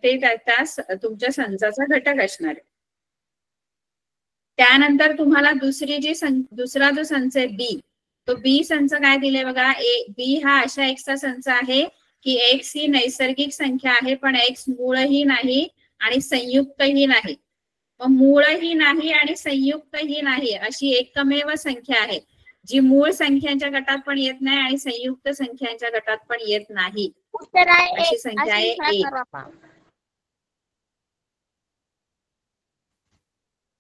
ते त्या तुमच्या संचाचा घटक असणार आहे. त्यानंतर तुम्हाला दुसरा जो संच आहे बी, तो बी संच काय दिले बघा. बी हा अशा एक्सचा संच आहे की एक्स ही नैसर्गिक संख्या आहे पण एक्स मूळही नाही आणि संयुक्तही नाही. मग मूळही नाही आणि संयुक्तही नाही अशी एकमेव संख्या आहे जी मूळ संख्यांच्या गटात पण येत नाही आणि संयुक्त संख्यांच्या गटात पण येत नाही. अशी संख्या आहे एक.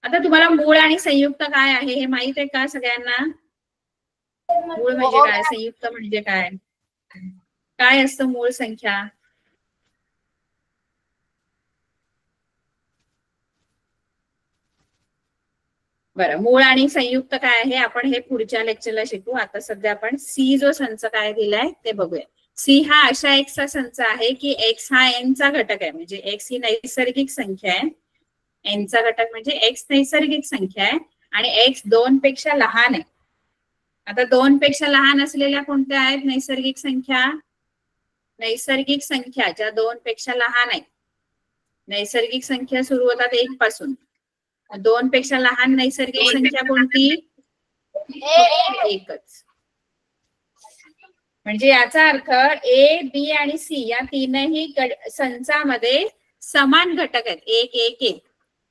आता तुम्हाला मूळ आणि संयुक्त काय आहे हे माहित आहे का सगळ्यांना? मूळ म्हणजे काय, संयुक्त म्हणजे काय, काय असतं मूळ संख्या? बरं, मूळ आणि संयुक्त काय आहे आपण हे पुढच्या लेक्चरला शिकू. आता सध्या आपण सी जो संच काय दिलाय ते बघूया. सी हा अशा एक्सचा संच आहे की एक्स हा एन चा घटक आहे, म्हणजे एक्स ही नैसर्गिक संख्या आहे. एन चा घटक म्हणजे एक्स नैसर्गिक संख्या आहे आणि एक्स 2 पेक्षा लहान आहे. आता 2 पेक्षा लहान असलेल्या कोणत्या आहेत नैसर्गिक संख्या? नैसर्गिक संख्या ज्या 2 पेक्षा लहान आहेत, नैसर्गिक संख्या सुरू होतात 1 पासून. 2 पेक्षा लहान नैसर्गिक संख्या कोणती? एकच. म्हणजे याचा अर्थ ए, बी आणि सी या तीनही संचामध्ये समान घटक आहेत, एक एक एक.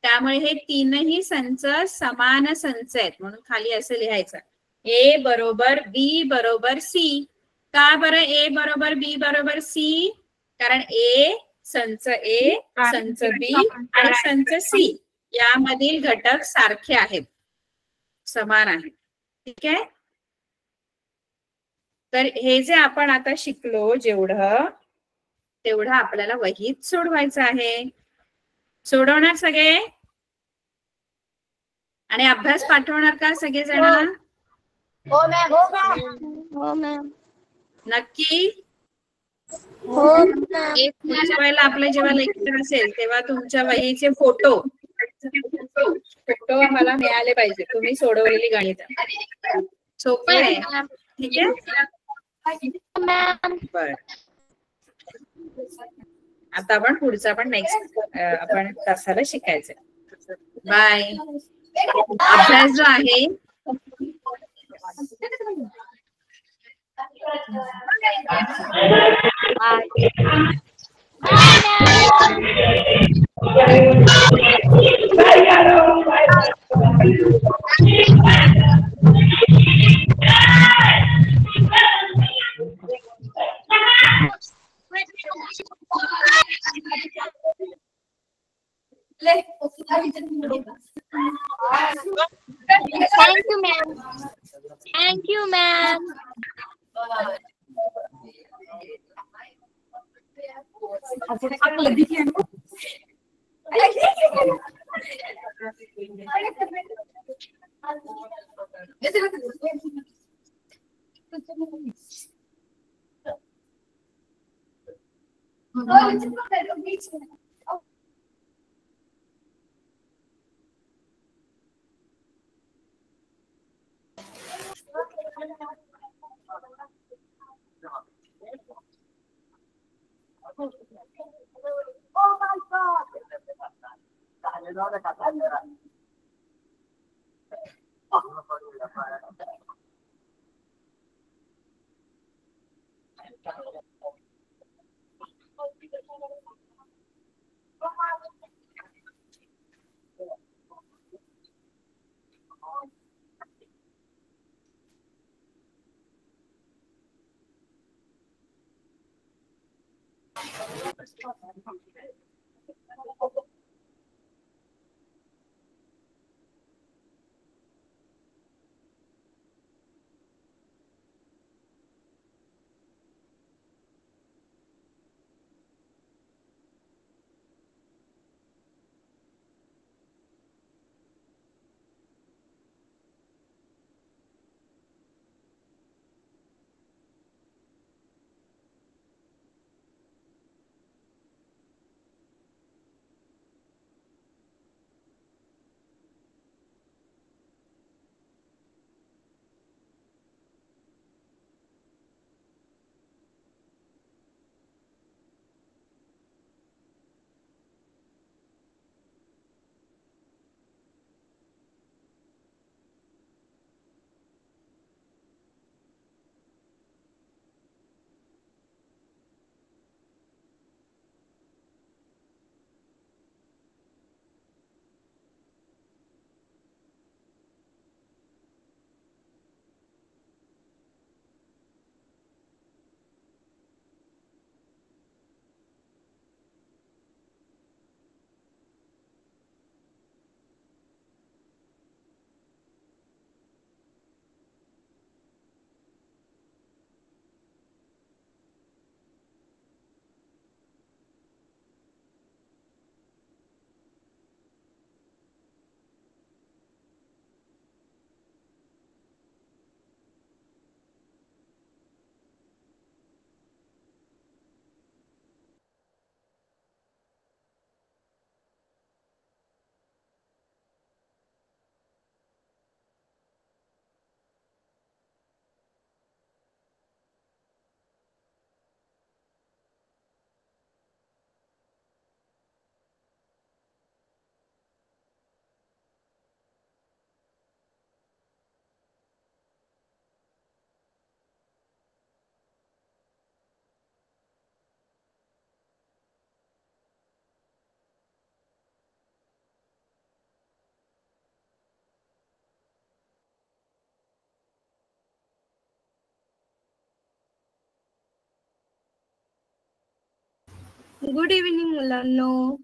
त्यामुळे हे तीनही संच समान संच आहेत, म्हणून खाली असं लिहायचं ए बरोबर बी बरोबर सी. का बरं ए बरोबर बी बरोबर सी? कारण ए, संच ए, संच बी आणि संच सी यामधील घटक सारखे आहेत, समान आहेत. ठीक आहे. तर हे जे आपण आता शिकलो जेवढं तेवढं आपल्याला वहीत सोडवायचं आहे. सोडवणार सगळे आणि अभ्यास पाठवणार का सगळेजण? हो मॅम. हो मॅम. नक्की. हो पुढच्या वेळेला आपलं जेव्हा लेक्चर असेल तेव्हा तुमच्या वहीचे फोटो आम्हाला मिळाले पाहिजे, तुम्ही सोडवलेली गणित. सोपं आहे. ठीक आहे. बर, आता आपण पुढचा पण नेक्स्ट आपण तासाला शिकायचं. बाय. अभ्यास जो आहे thank you ma'am. Thank you ma'am. Good evening मुलांनो.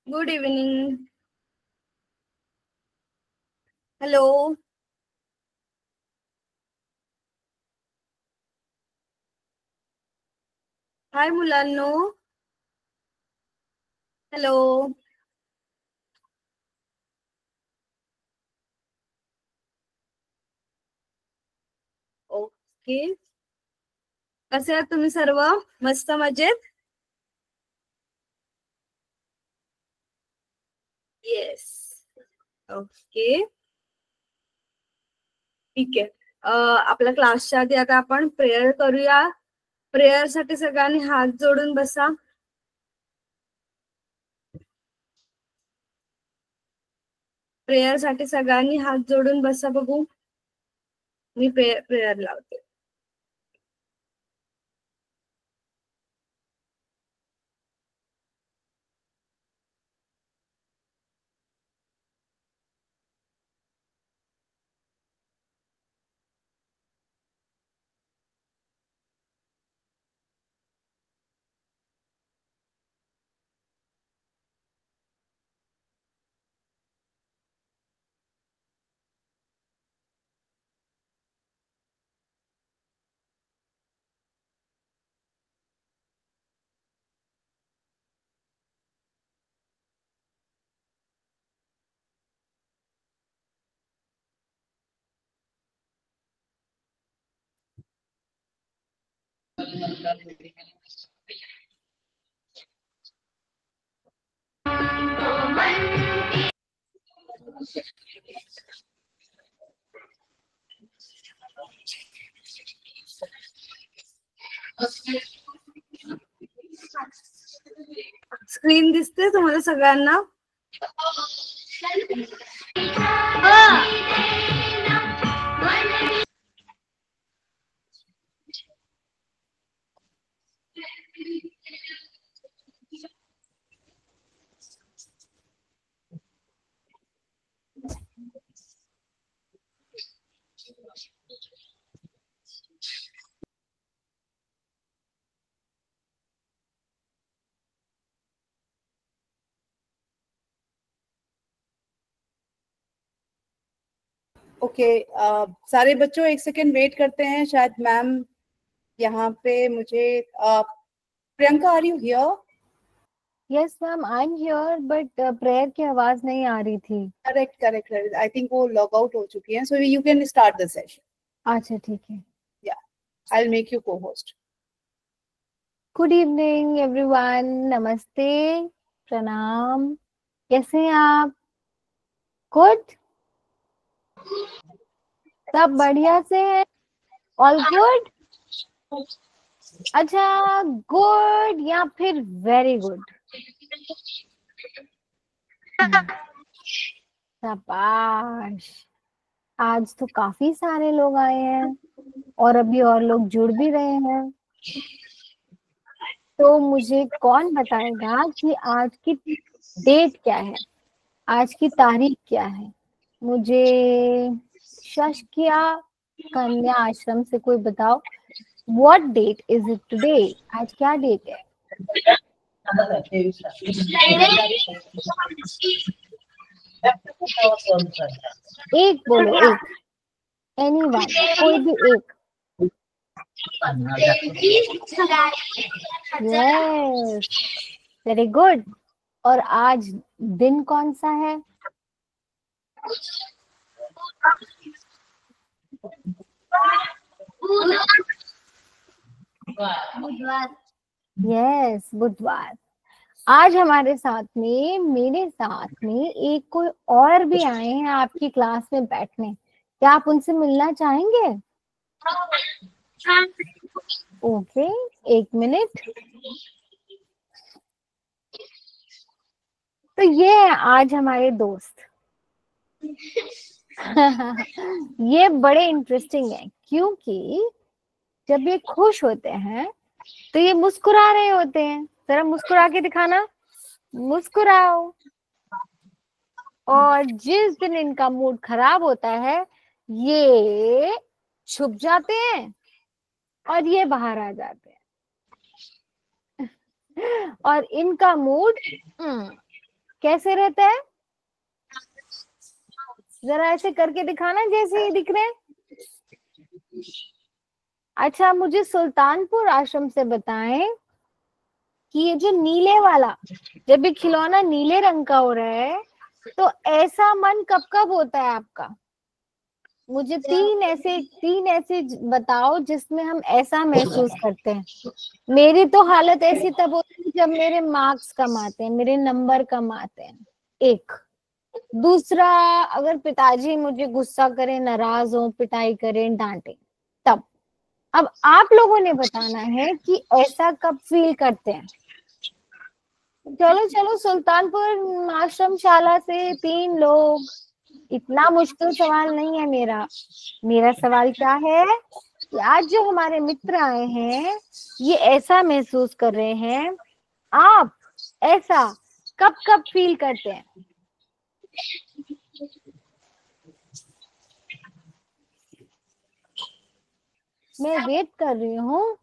Good evening. हॅलो. हाय मुलांनो. हॅलो. ओके. कसे आहात तुम्ही सर्व? मस्त मजेत? येस. ओके, ठीक आहे. आपल्या क्लासच्या आधी आता आपण प्रेयर करूया. प्रेयर साठी सगळ्यांनी हात जोडून बसा. प्रेयर साठी सगळ्यांनी हात जोडून बसा. बघू, मी प्रेयर लावते. स्क्रीन दिसते तुम्हाला सगळ्यांना? ओके, सारे बच्चों एक सेकेंड वेट करते हैं. शायद मैम यहाँ पे मुझे Priyanka, are you here? Yes ma'am, I am here, but prayer की आवाज नहीं आ रही थी. करेक्ट. आई थिंक वो लॉग आउट हो चुकी हैं. So you can start the session. अच्छा, ठीक है. Yeah, I will make you co-host. Good evening everyone. नमस्ते, प्रणाम. कैसे हैं आप? गुड, सब बढ़िया से है? All good? अच्छा, गुड या फिर वेरी गुड? शाबाश. आज तो काफी सारे लोग आए हैं और अभी और लोग जुड़ भी रहे हैं. तो मुझे कौन बताएगा कि आज की डेट क्या है, आज की तारीख क्या है? मुझे शासकीय कन्या आश्रम से कोई बताओ. What date is it today? आज क्या डेट है? एक बोलो, एक. एनीवन, कोई भी एक. Yes, very good. और आज दिन कौन सा है? बुधवार. यस, बुधवार. आज हमारे साथ में, मेरे साथ में एक कोई और भी आए हैं आपकी क्लास में बैठने. क्या आप उनसे मिलना चाहेंगे? ओके, एक मिनट. तो ये है आज हमारे दोस्त. ये बड़े इंटरेस्टिंग है क्योंकि जब ये खुश होते हैं तो ये मुस्कुरा रहे होते हैं. जरा मुस्कुरा के दिखाना. मुस्कुराओ. और जिस दिन इनका मूड खराब होता है ये छुप जाते हैं और ये बाहर आ जाते हैं। और इनका मूड कैसे रहता है, जरा ऐसे करके दिखाना जैसे ये दिख रहे हैं। अच्छा, मुझे सुल्तानपुर आश्रम से बताएं कि ये जो नीले वाला, जब ये खिलौना नीले रंग का हो रहा है तो ऐसा मन कब कब होता है आपका? मुझे तीन ऐसे बताओ जिसमें हम ऐसा महसूस करते हैं। मेरी तो हालत ऐसी तब होती है जब मेरे मार्क्स कम आते हैं, मेरे नंबर कम आते हैं। एक दूसरा, अगर पिताजी मुझे गुस्सा करें, नाराज हो, पिटाई करें, डांटे, तब। अब आप लोगों ने बताना है कि ऐसा कब फील करते हैं। चलो चलो, सुल्तानपुर आश्रम शाला से 3 लोग, इतना मुश्किल सवाल नहीं है मेरा सवाल क्या है कि आज जो हमारे मित्र आए हैं ये ऐसा महसूस कर रहे हैं, आप ऐसा कब कब फील करते हैं? मैं वेट कर रही हूँ।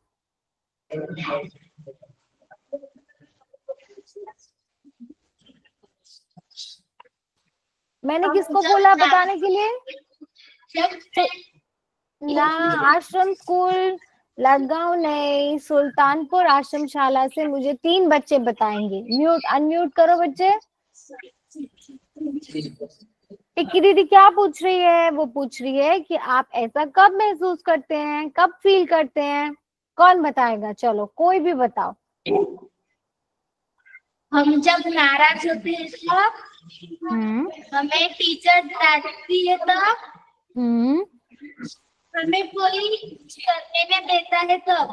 मैंने किसको बोला बताने के लिए? ना, आश्रम स्कूल लड़गांव नहीं, सुल्तानपुर आश्रम शाला से मुझे 3 बच्चे बताएंगे। म्यूट अनम्यूट करो बच्चे। टिक्की दीदी क्या पूछ रही है? वो पूछ रही है कि आप ऐसा कब महसूस करते हैं, कब फील करते हैं? कौन बताएगा? चलो कोई भी बताओ। हम जब नाराज होते हैं तब, हमें टीचर डांटती है तब, हमें कोई करने में देता है तब।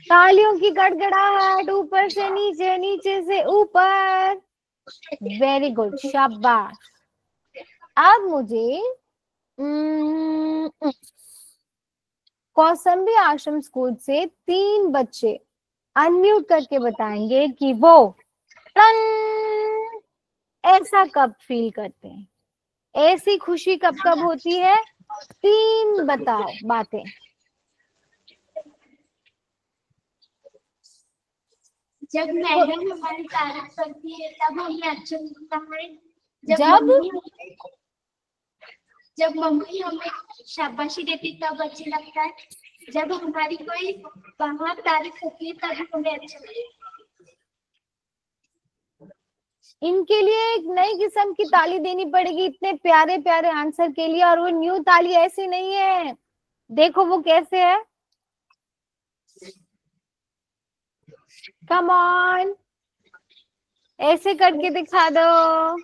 तालियों की गड़गड़ाहट, ऊपर से नीचे, नीचे से ऊपर। वेरी गुड, शाबाश। अब मुझे कौसंबी आश्रम स्कूल से 3 बच्चे अनम्यूट करके बताएंगे कि वो ऐसा कब फील करते हैं, ऐसी खुशी कब कब होती है। 3 बताओ बातें। जब मैडम हमारी तारीफ करती है तब हमें अच्छा लगता है। जब मम्मी हमें शाबाशी देती तब अच्छा लगता है। जब हमारी कोई बाहर तारीफ होती है तब हमें अच्छा लगता है। इनके लिए एक नई किस्म की ताली देनी पड़ेगी इतने प्यारे प्यारे आंसर के लिए। और वो न्यू ताली ऐसी नहीं है, देखो वो कैसे है। कम ऑन, ऐसे करके दिखा दो।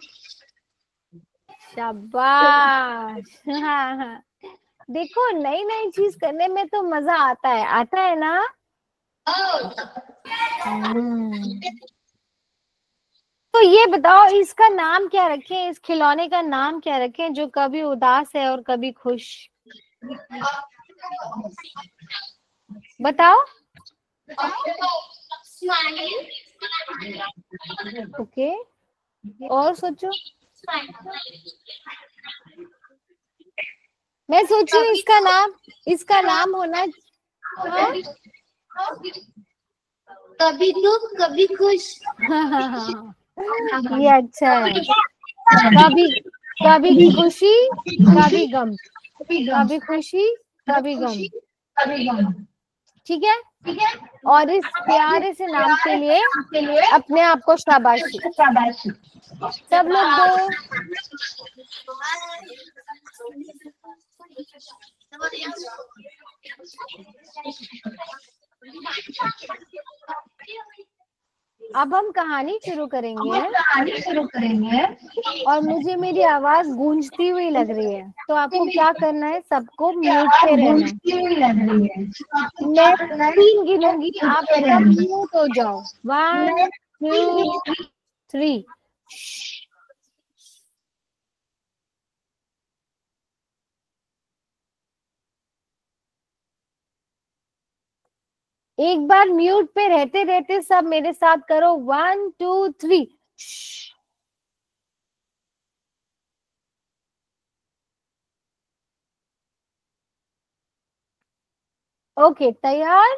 शाबाश। हाँ हाँ, देखो नई नई चीज करने में तो मजा आता है ना। तो ये बताओ, इसका नाम क्या रखें, इस खिलौने का नाम क्या रखें जो कभी उदास है और कभी खुश? बताओ। ओके, और सोचो। मैं सोच रही हूँ इसका नाम होना। हाँ? कभी दुख कभी खुश। हाँ, ये अच्छा है। कभी खुशी कभी गम, कभी खुशी कभी गम। ठीक है। और इस प्यारे से नाम के लिए अपने आप को शाबाशी। सब लोग दो। अब हम कहानी शुरू करेंगे और मुझे मेरी आवाज गूंजती हुई लग रही है, तो आपको क्या करना है, सबको म्यूट पे रहना है। मैं 3 गिनूंगी, आप सब म्यूट हो जाओ। 1 2 3। एक बार म्यूट पे रहते रहते सब मेरे साथ करो। 1 2 3। ओके, तैयार?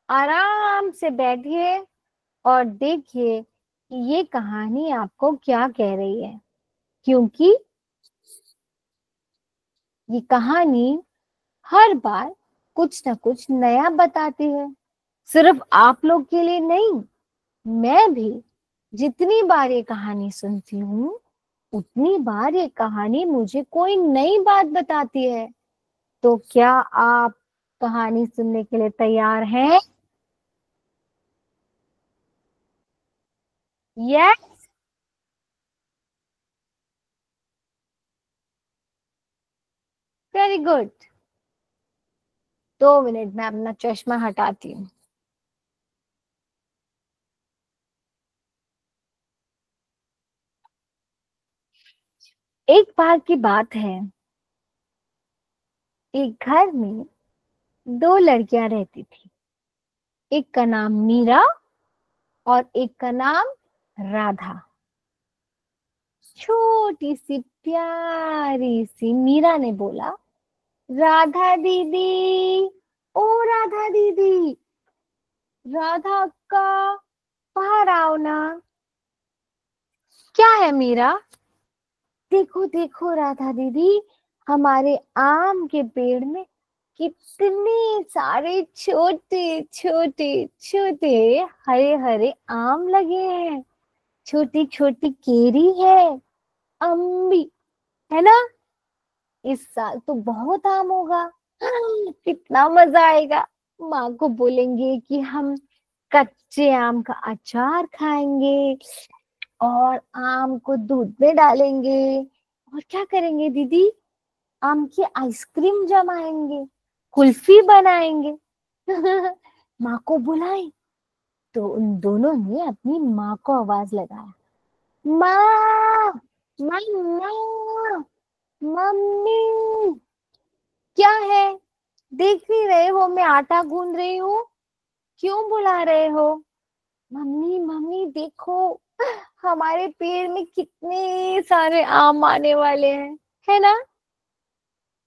आराम से बैठिए और देखिए कि ये कहानी आपको क्या कह रही है, क्योंकि ये कहानी हर बार कुछ ना कुछ नया बताती है। सिर्फ आप लोग के लिए नहीं, मैं भी जितनी बार ये कहानी सुनती हूँ उतनी बार ये कहानी मुझे कोई नई बात बताती है। तो क्या आप कहानी सुनने के लिए तैयार हैं? Yes, very good. 2 मिनट में अपना चश्मा हटाती हूँ। एक बार की बात है, एक घर में 2 लड़कियां रहती थी। एक का नाम मीरा और एक का नाम राधा। छोटी सी प्यारी सी मीरा ने बोला, राधा दीदी, ओ राधा दीदी, राधा अक्का, बाहर आओ ना। क्या है मीरा? देखो देखो राधा दीदी, हमारे आम के पेड़ में कितने सारे छोटे छोटे छोटे हरे हरे आम लगे हैं। छोटी छोटी केरी है, अम्बी है ना। इस साल तो बहुत आम होगा, कितना मजा आएगा। माँ को बोलेंगे कि हम कच्चे आम का अचार खाएंगे और आम को दूध में डालेंगे। और क्या करेंगे दीदी? आम की आइसक्रीम जमाएंगे, कुल्फी बनाएंगे। माँ को बुलाए तो उन दोनों ने अपनी माँ को आवाज लगाया, माँ, मम्मा, मम्मी। क्या है? देख नहीं रहे हो मैं आटा गूंद रही हूँ? क्यों बुला रहे हो? मम्मी मम्मी देखो, हमारे पेड़ में कितने सारे आम आने वाले हैं, है ना।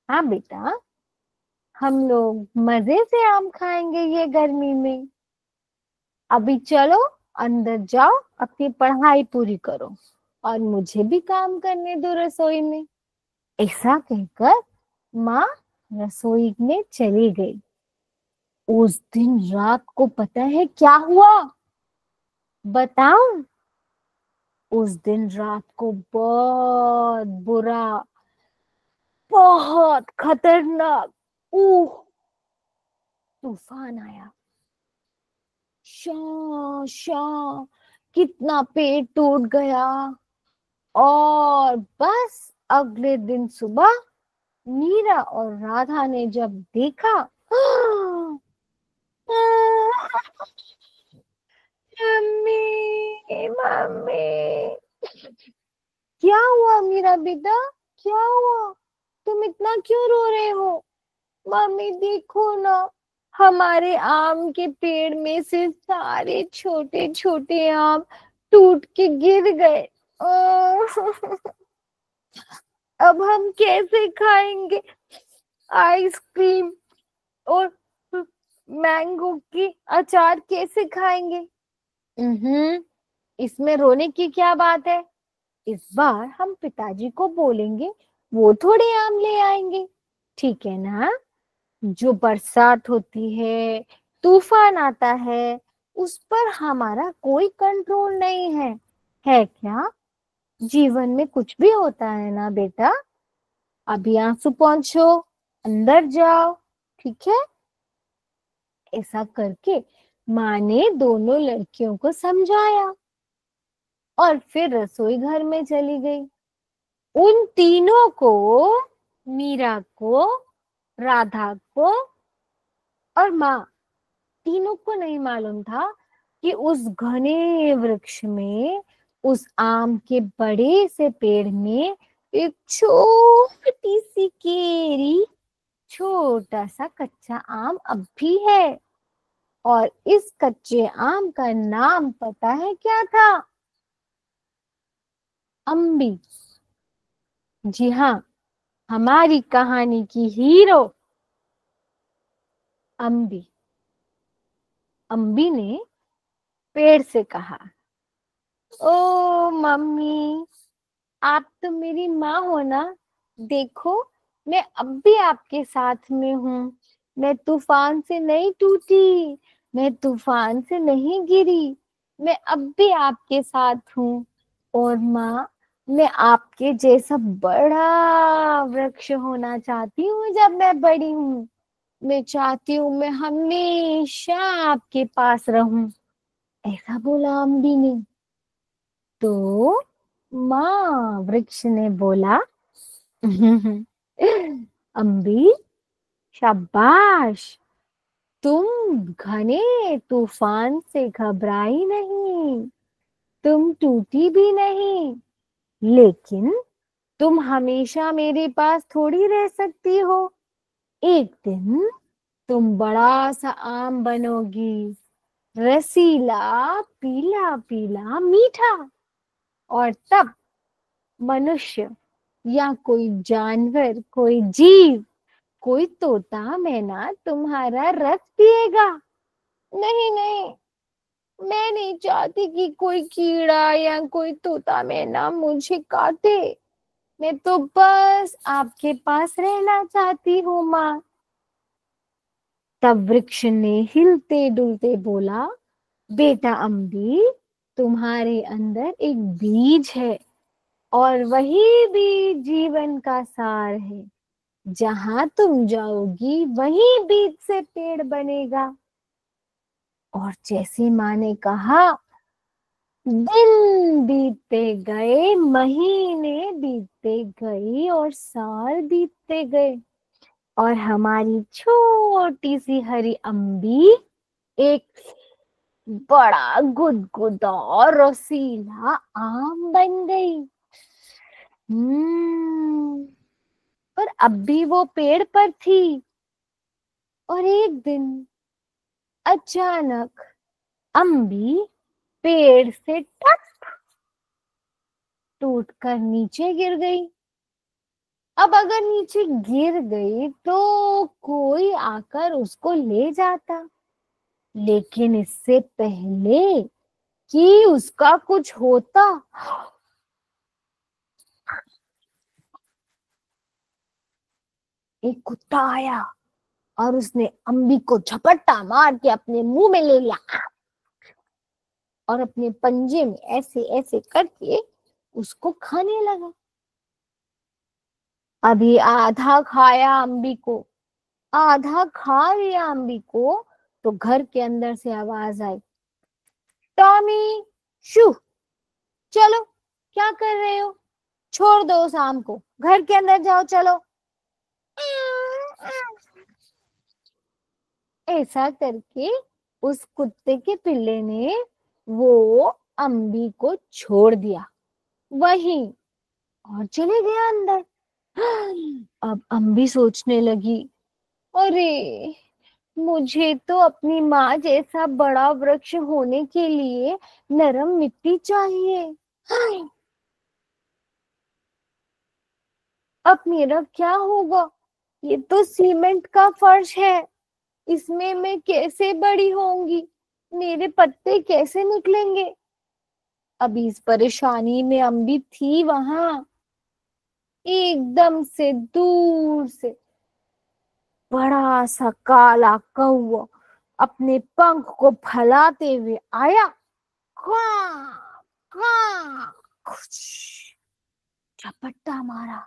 हाँ बेटा, हम लोग मजे से आम खाएंगे ये गर्मी में। अभी चलो अंदर जाओ, अपनी पढ़ाई पूरी करो और मुझे भी काम करने दो रसोई में। ऐसा कहकर माँ रसोई में चली गई। उस दिन रात को पता है क्या हुआ? बताऊं? उस दिन रात को बहुत बुरा, बहुत खतरनाक तूफान आया। शा शा, कितना पेड़ टूट गया। और बस अगले दिन सुबह मीरा और राधा ने जब देखा, मम्मी मम्मी। क्या हुआ मीरा बेटा? क्या हुआ? तुम इतना क्यों रो रहे हो? मम्मी देखो ना, हमारे आम के पेड़ में से सारे छोटे छोटे आम टूट के गिर गए। अब हम कैसे खाएंगे आइसक्रीम और मैंगो की अचार? कैसे खाएंगे? इसमें रोने की क्या बात है? इस बार हम पिताजी को बोलेंगे, वो थोड़े आम ले आएंगे, ठीक है ना। जो बरसात होती है, तूफान आता है, उस पर हमारा कोई कंट्रोल नहीं है क्या? जीवन में कुछ भी होता है ना बेटा। अभी आंसू पोंछो, अंदर जाओ, ठीक है। ऐसा करके माँ ने दोनों लड़कियों को समझाया और फिर रसोई घर में चली गई। उन तीनों को, मीरा को, राधा को और माँ, तीनों को नहीं मालूम था कि उस घने वृक्ष में, उस आम के बड़े से पेड़ में एक छोटी सी केरी, छोटा सा कच्चा आम अब भी है। और इस कच्चे आम का नाम पता है क्या था? अम्बी। जी हाँ, हमारी कहानी की हीरो अम्बी। अम्बी ने पेड़ से कहा, ओ मम्मी, आप तो मेरी माँ हो ना। देखो, मैं अब भी आपके साथ में हूँ। मैं तूफान से नहीं टूटी, मैं तूफान से नहीं गिरी, मैं अब भी आपके साथ हूँ। और माँ, मैं आपके जैसा बड़ा वृक्ष होना चाहती हूँ जब मैं बड़ी हूँ। मैं चाहती हूँ मैं हमेशा आपके पास रहूं। ऐसा बोला अम्बी ने। तो माँ वृक्ष ने बोला, अम्बी, शाबाश, तुम घने तूफान से घबराई नहीं, तुम टूटी भी नहीं, लेकिन तुम हमेशा मेरे पास थोड़ी रह सकती हो। एक दिन तुम बड़ा सा आम बनोगी, रसीला, पीला पीला, मीठा। और तब मनुष्य या कोई जानवर, कोई जीव, कोई तोता मैना तुम्हारा रस पिएगा। नहीं नहीं, मैं नहीं चाहती कि कोई कीड़ा या कोई तोता मैना मुझे काटे। मैं तो बस आपके पास रहना चाहती हूँ माँ। तब वृक्ष ने हिलते डुलते बोला, बेटा अम्बी, तुम्हारे अंदर एक बीज है, और वही बीज जीवन का सार है। जहां तुम जाओगी वही बीज से पेड़ बनेगा। और जैसे माँ ने कहा, दिन बीतते गए, महीने बीतते गए और साल बीतते गए, और हमारी छोटी सी हरी अम्बी एक बड़ा गुदगुदा और रसीला आम बन गई। पर अब भी वो पेड़ पर थी। और एक दिन अचानक अम्बी पेड़ से टप टूटकर नीचे गिर गई। अब अगर नीचे गिर गई तो कोई आकर उसको ले जाता, लेकिन इससे पहले कि उसका कुछ होता, एक कुत्ता आया और उसने अम्बी को झपट्टा मार के अपने मुंह में ले लिया और अपने पंजे में ऐसे ऐसे करके उसको खाने लगा। अभी आधा खाया अम्बी को, आधा खा लिया अम्बी को, तो घर के अंदर से आवाज आई, टॉमी, शू, चलो, क्या कर रहे हो? छोड़ दो उस आम को, घर के अंदर जाओ, चलो। ऐसा करके उस कुत्ते के पिल्ले ने वो अम्बी को छोड़ दिया वहीं और चले गया अंदर। अब अम्बी सोचने लगी, अरे, मुझे तो अपनी माँ जैसा बड़ा वृक्ष होने के लिए नरम मिट्टी चाहिए। अब मेरा क्या होगा? ये तो सीमेंट का फर्श है, इसमें मैं कैसे बड़ी होंगी? मेरे पत्ते कैसे निकलेंगे? अभी इस परेशानी में अम्बी थी वहां। एकदम से दूर से बड़ा सा काला कौवा अपने पंख को फैलाते हुए आया, क्वां, क्वां, झपट्टा मारा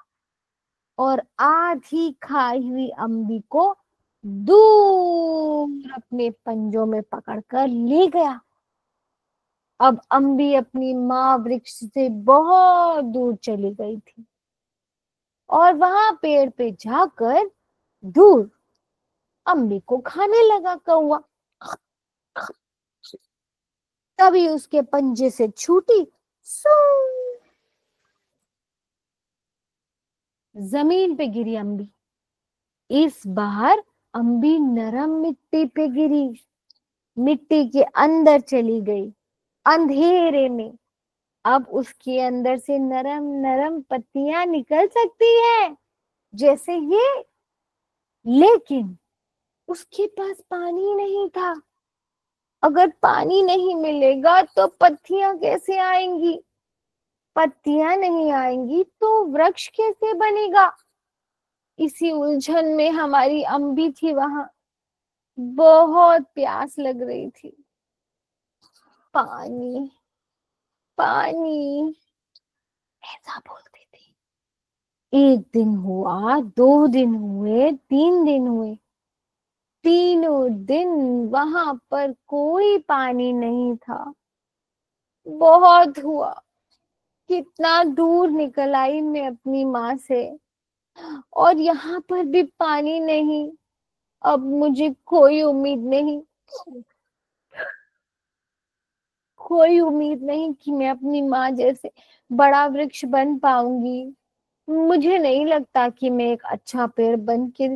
और आधी खाई हुई अम्बी को दूर अपने पंजों में पकड़कर ले गया। अब अम्बी अपनी माँ वृक्ष से बहुत दूर चली गई थी और वहां पेड़ पे जाकर दूर अम्बी को खाने लगा कौवा। तभी उसके पंजे से छूटी, सू, जमीन पे गिरी अम्बी। इस बार अम्बी नरम मिट्टी पे गिरी, मिट्टी के अंदर चली गई अंधेरे में। अब उसके अंदर से नरम नरम पत्तियां निकल सकती हैं जैसे ये, लेकिन उसके पास पानी नहीं था। अगर पानी नहीं मिलेगा तो पत्तियां कैसे आएंगी? पत्तियां नहीं आएंगी तो वृक्ष कैसे बनेगा? इसी उलझन में हमारी अम्बी थी वहां। बहुत प्यास लग रही थी। पानी पानी ऐसा बोलती थी। एक दिन हुआ, 2 दिन हुए, 3 दिन हुए। तीनों दिन वहां पर कोई पानी नहीं था। बहुत हुआ, कितना दूर निकल आई मैं अपनी माँ से, और यहाँ पर भी पानी नहीं। अब मुझे कोई उम्मीद नहीं, कोई उम्मीद नहीं कि मैं अपनी माँ जैसे बड़ा वृक्ष बन पाऊंगी। मुझे नहीं लगता कि मैं एक अच्छा पेड़ बन के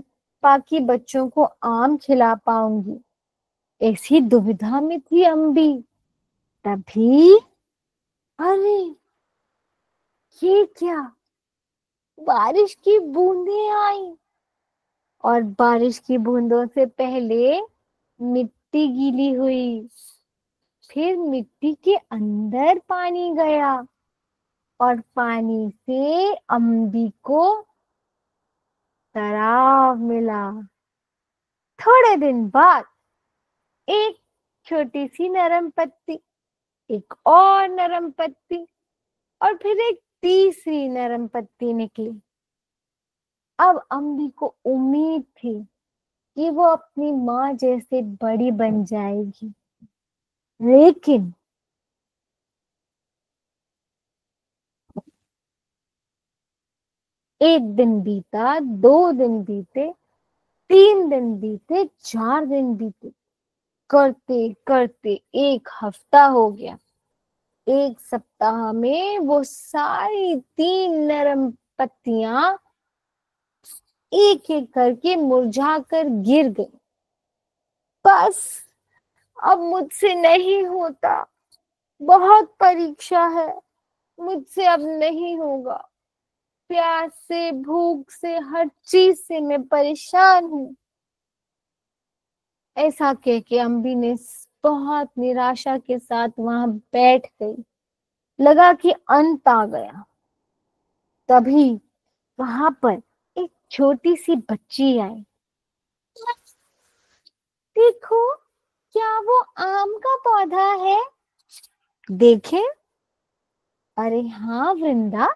बाकी बच्चों को आम खिला पाऊंगी। ऐसी दुविधा में थी अम्बी। तभी अरे ये क्या, बारिश की बूंदें आई, और बारिश की बूंदों से पहले मिट्टी गीली हुई, फिर मिट्टी के अंदर पानी गया, और पानी से अम्बी को तराव मिला। थोड़े दिन बाद एक छोटी सी नरम पत्ती, एक और नरम पत्ती, और फिर एक तीसरी नरम पत्ती निकली। अब अम्बी को उम्मीद थी कि वो अपनी माँ जैसे बड़ी बन जाएगी। लेकिन एक दिन बीता, 2 दिन बीते, 3 दिन बीते, 4 दिन बीते, करते करते 1 हफ्ता हो गया। 1 सप्ताह में वो सारी 3 नरम पत्तियां एक एक करके मुरझा कर गिर गई। बस अब मुझसे नहीं होता, बहुत परीक्षा है, मुझसे अब नहीं होगा। प्यास से, भूख से, हर चीज से मैं परेशान हूँ। ऐसा कह के अम्बी ने बहुत निराशा के साथ वहां बैठ गई। लगा कि अंत आ गया। तभी वहां पर एक छोटी सी बच्ची आई। देखो, क्या वो आम का पौधा है? देखे? अरे हाँ वृंदा,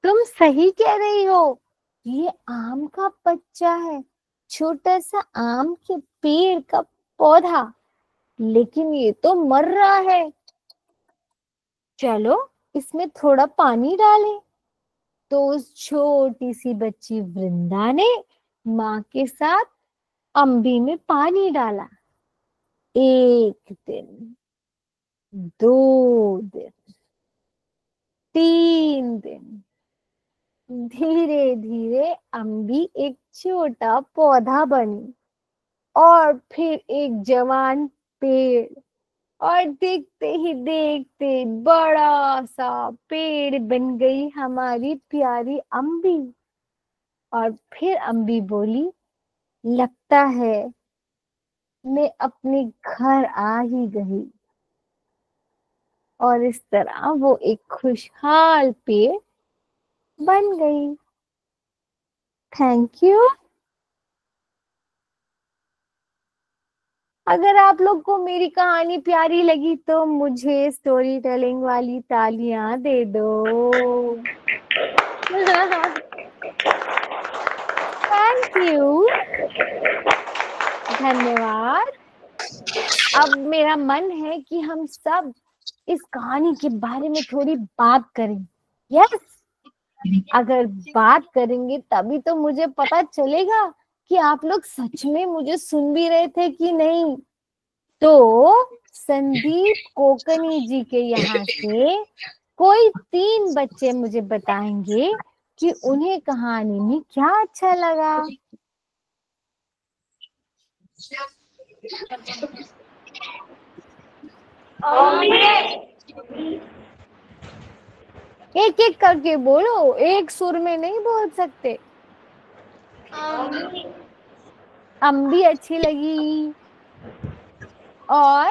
तुम सही कह रही हो, ये आम का बच्चा है, छोटा सा आम के पेड़ का पौधा। लेकिन ये तो मर रहा है। चलो इसमें थोड़ा पानी डालें। तो उस छोटी सी बच्ची वृंदा ने माँ के साथ अम्बी में पानी डाला। 1 दिन, 2 दिन, 3 दिन, धीरे धीरे अम्बी एक छोटा पौधा बनी, और फिर एक जवान पेड़, और देखते ही देखते बड़ा सा पेड़ बन गई हमारी प्यारी अम्बी। और फिर अम्बी बोली, लगता है मैं अपने घर आ ही गई। और इस तरह वो एक खुशहाल पेड़ बन गई। Thank you. अगर आप लोग को मेरी कहानी प्यारी लगी तो मुझे स्टोरी टेलिंग वाली तालियां दे दो। थैंक यू, धन्यवाद। अब मेरा मन है कि हम सब इस कहानी के बारे में थोड़ी बात करें। यस, अगर बात करेंगे तभी तो मुझे पता चलेगा कि आप लोग सच में मुझे सुन भी रहे थे कि नहीं। तो संदीप कोकनी जी के यहाँ से कोई 3 बच्चे मुझे बताएंगे कि उन्हें कहानी में क्या अच्छा लगा। एक एक करके बोलो, एक सुर में नहीं बोल सकते। अम्बी अच्छी लगी। और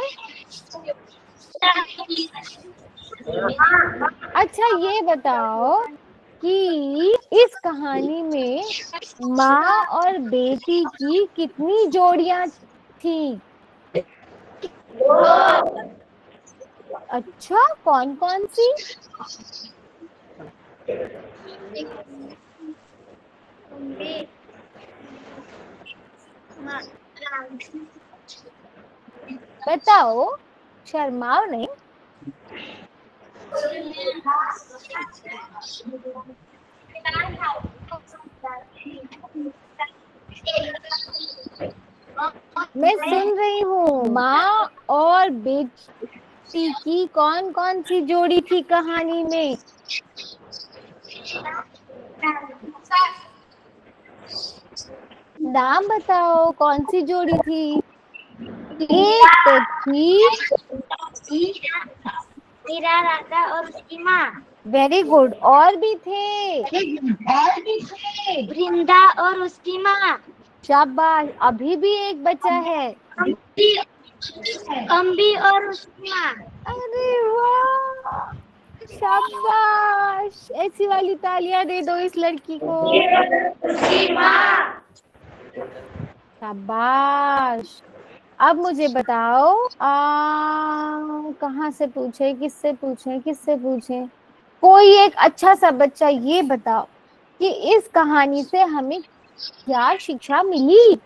अच्छा ये बताओ कि इस कहानी में माँ और बेटी की कितनी जोड़ियां थी? अच्छा, कौन कौन सी? बताओ, शर्माओ नहीं। मैं सुन रही हूँ। माँ और बेटी की कौन कौन सी जोड़ी थी कहानी में? नाम बताओ, कौन सी जोड़ी थी? एक तो थी मीरा, राधा और उसकी माँ। Very good. और भी थे? वृंदा और उसकी माँ। शाबाश। अभी भी एक बचा है। अम्बी और उसकी माँ। अरे वाह, शाबाश। ऐसी वाली तालियां दे दो इस लड़की को। शाबाश। अब मुझे बताओ, कहाँ से पूछे, किससे पूछे, किससे पूछे? कोई एक अच्छा सा बच्चा ये बताओ कि इस कहानी से हमें क्या शिक्षा मिली?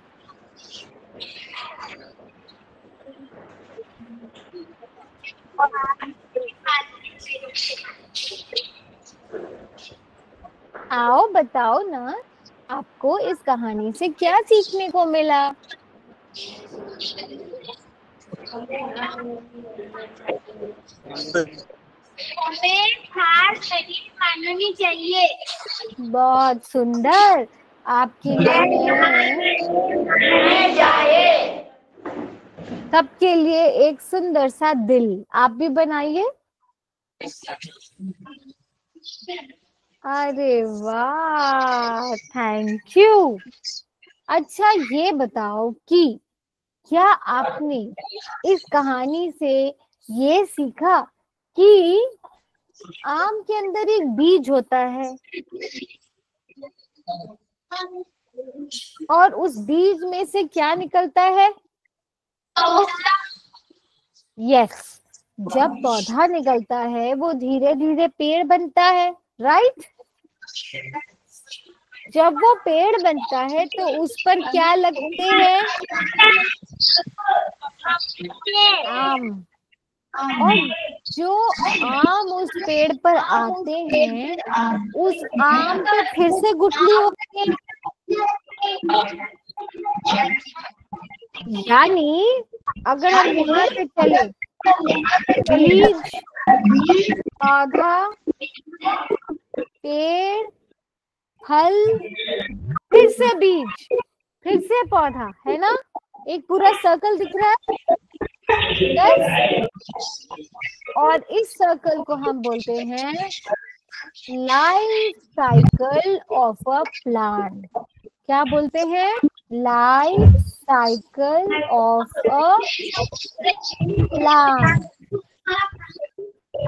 आओ बताओ ना, आपको इस कहानी से क्या सीखने को मिला? हमें हार शरीर माननी चाहिए। बहुत सुंदर। आपके लिए सबके लिए एक सुंदर सा दिल आप भी बनाइए। अरे वाह, थैंक यू। अच्छा ये बताओ कि क्या आपने इस कहानी से ये सीखा कि आम के अंदर एक बीज होता है और उस बीज में से क्या निकलता है? यस, जब पौधा निकलता है वो धीरे धीरे पेड़ बनता है, राइट? जब वो पेड़ बनता है तो उस पर क्या लगते हैं? आम। और जो आम उस पेड़ पर आते हैं, उस आम पे फिर से गुठली होती है। यानी अगर हम यहाँ से चले, बीज, पौधा, पेड़, फल, फिर से बीज, फिर से पौधा, है ना? एक पूरा सर्कल दिख रहा है। यस। और इस सर्कल को हम बोलते हैं life cycle of a plant. क्या बोलते हैं? Life cycle of a plant.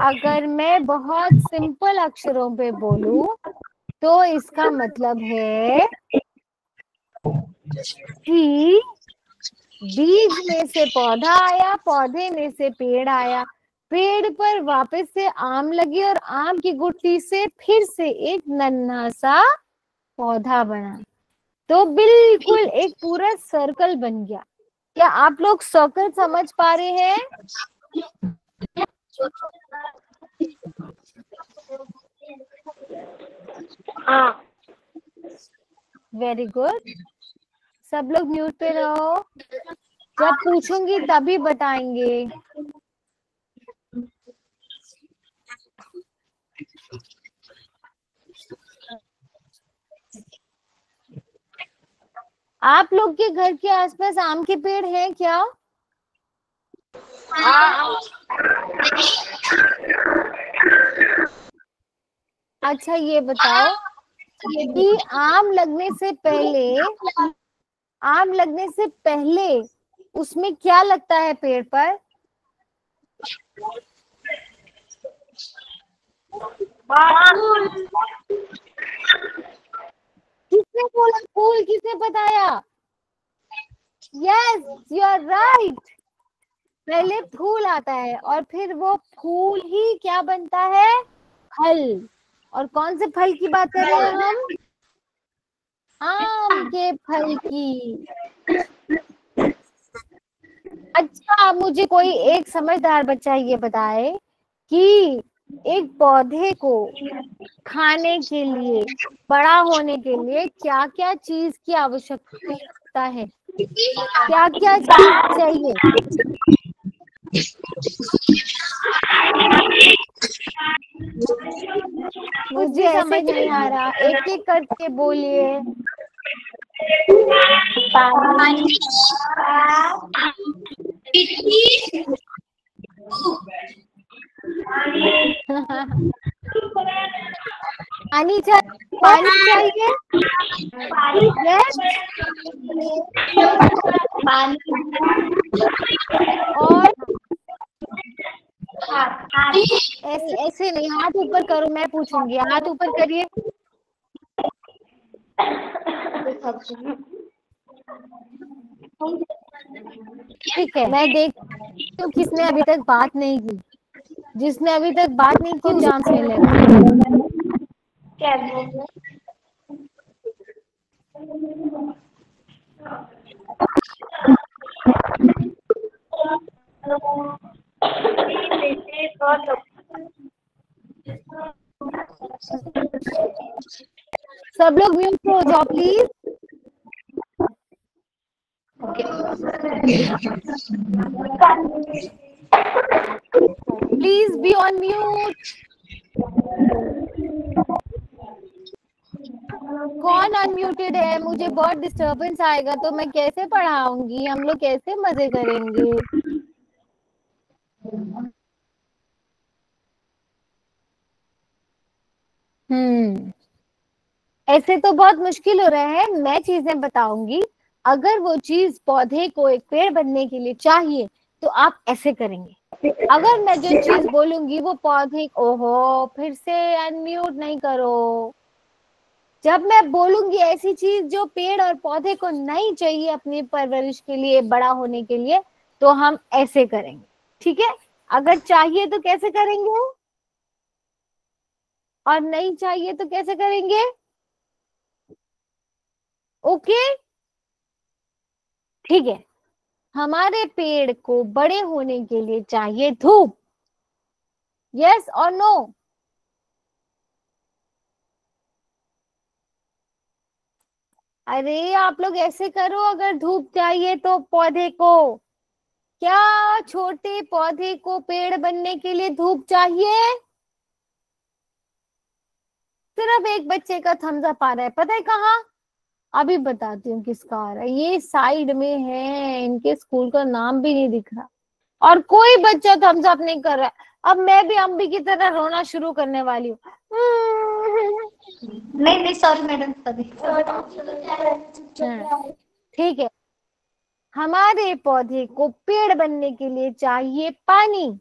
अगर मैं बहुत सिंपल अक्षरों पे बोलूं तो इसका मतलब है कि बीज में से पौधा आया, पौधे में से पेड़ आया, पेड़ पर वापस से आम लगी और आम की गुठली से फिर से एक नन्हा सा पौधा बना। तो बिल्कुल एक पूरा सर्कल बन गया। क्या आप लोग सर्कल समझ पा रहे हैं? हाँ, वेरी गुड। सब लोग म्यूट पे रहो, जब पूछूंगी तभी बताएंगे। आप लोग के घर के आसपास आम के पेड़ हैं क्या? अच्छा ये बताओ कि आम लगने से पहले आम लगने से पहले उसमें क्या लगता है पेड़ पर? किसने बोला फूल? किसने बताया? Yes, you are right. पहले फूल आता है और फिर वो फूल ही क्या बनता है? फल। और कौन से फल की बात कर रहे हैं हम? आम के फल की। अच्छा, मुझे कोई एक समझदार बच्चा ये बताए कि एक पौधे को खाने के लिए, बड़ा होने के लिए क्या क्या चीज की आवश्यकता है? क्या क्या चीज चाहिए? मुझे समझ नहीं आ रहा, एक एक करके बोलिए। पानी चाहिए। यस। और ऐसे नहीं, हाथ ऊपर करो, मैं पूछूंगी। हाथ ऊपर करिए। ठीक है, मैं देखती हूँ किसने अभी तक बात नहीं की। जिसने अभी तक बात नहीं की चांस मिलेगा। क्या बोल रहे? सब लोग म्यूट हो जाओ please. Please be on mute. कौन अनम्यूटेड है? मुझे बहुत डिस्टरबेंस आएगा तो मैं कैसे पढ़ाऊंगी? हम लोग कैसे मजे करेंगे? ऐसे तो बहुत मुश्किल हो रहा है। मैं चीजें बताऊंगी। अगर वो चीज पौधे को एक पेड़ बनने के लिए चाहिए तो आप ऐसे करेंगे। अगर मैं जो चीज बोलूंगी वो पौधे, ओहो, फिर से अनम्यूट नहीं करो। जब मैं बोलूंगी ऐसी चीज जो पेड़ और पौधे को नहीं चाहिए अपनी परवरिश के लिए, बड़ा होने के लिए, तो हम ऐसे करेंगे। ठीक है? अगर चाहिए तो कैसे करेंगे और नहीं चाहिए तो कैसे करेंगे? ओके, ठीक है। हमारे पेड़ को बड़े होने के लिए चाहिए धूप। यस और नो? अरे आप लोग ऐसे करो, अगर धूप चाहिए तो पौधे को, क्या छोटे पौधे को पेड़ बनने के लिए धूप चाहिए? सिर्फ एक बच्चे का थम्स अप आ रहा है, पता है कहाँ? अभी बताती हूँ किसका आ रहा है। ये साइड में है, इनके स्कूल का नाम भी नहीं दिख रहा और कोई बच्चा थम्स अप नहीं कर रहा है। अब मैं भी अम्बी की तरह रोना शुरू करने वाली हूँ। नहीं सॉरी मैडम, सॉरी। ठीक है। हमारे पौधे को पेड़ बनने के लिए चाहिए पानी।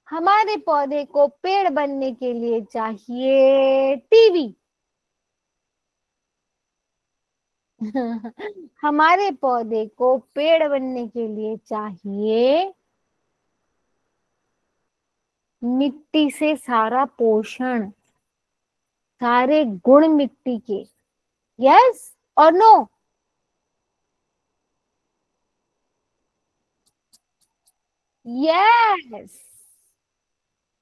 हमारे पौधे को पेड़ बनने के लिए चाहिए टीवी। हमारे पौधे को पेड़ बनने के लिए चाहिए मिट्टी से सारा पोषण, सारे गुण मिट्टी के। यस और नो? Yes,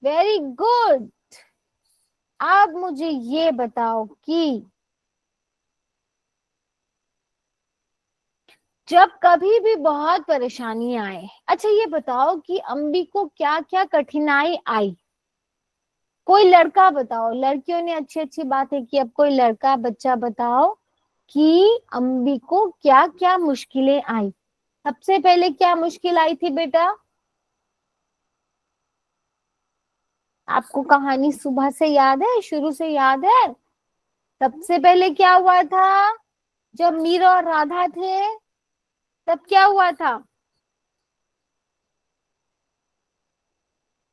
very good. अब मुझे ये बताओ कि जब कभी भी बहुत परेशानी आए, अच्छा ये बताओ कि अम्बी को क्या क्या कठिनाई आई? कोई लड़का बताओ। लड़कियों ने अच्छी अच्छी बातें की, अब कोई लड़का बच्चा बताओ कि अम्बी को क्या क्या मुश्किलें आई। सबसे पहले क्या मुश्किल आई थी बेटा? आपको कहानी सुबह से याद है, शुरू से याद है? सबसे पहले क्या हुआ था? जब मीरा और राधा थे तब क्या हुआ था?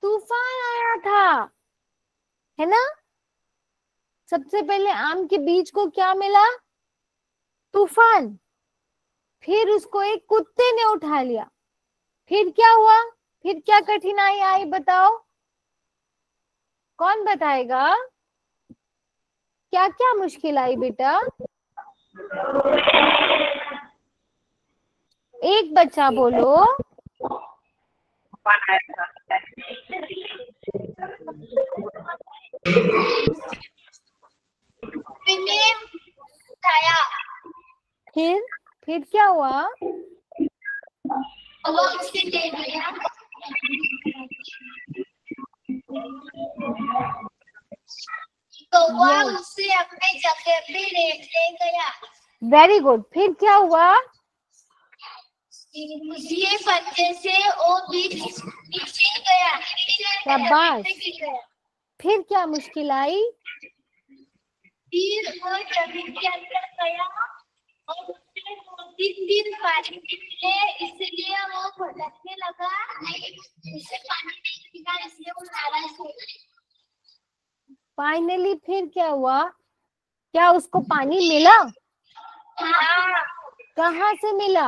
तूफान आया था, है ना? सबसे पहले आम के बीज को क्या मिला? तूफान। फिर उसको एक कुत्ते ने उठा लिया। फिर क्या हुआ? फिर क्या कठिनाई आई बताओ? कौन बताएगा? क्या क्या मुश्किल आई बेटा? एक बच्चा बोलो। फिर क्या हुआ? तो वह उसे अपने जगह पे ले गया। Very good. फिर क्या हुआ? ये पत्ते से वो बीज नीचे गया। शाबाश। फिर क्या मुश्किल आई? फिर वो जमीन के अंदर गया और उसने 2-3 दिन पानी मिले, इसलिए वो भटकने लगा। उसे पानी नहीं मिला, इसलिए वो नाराज हो गया। फाइनली फिर क्या हुआ? क्या उसको पानी मिला? हाँ। कहाँ से मिला?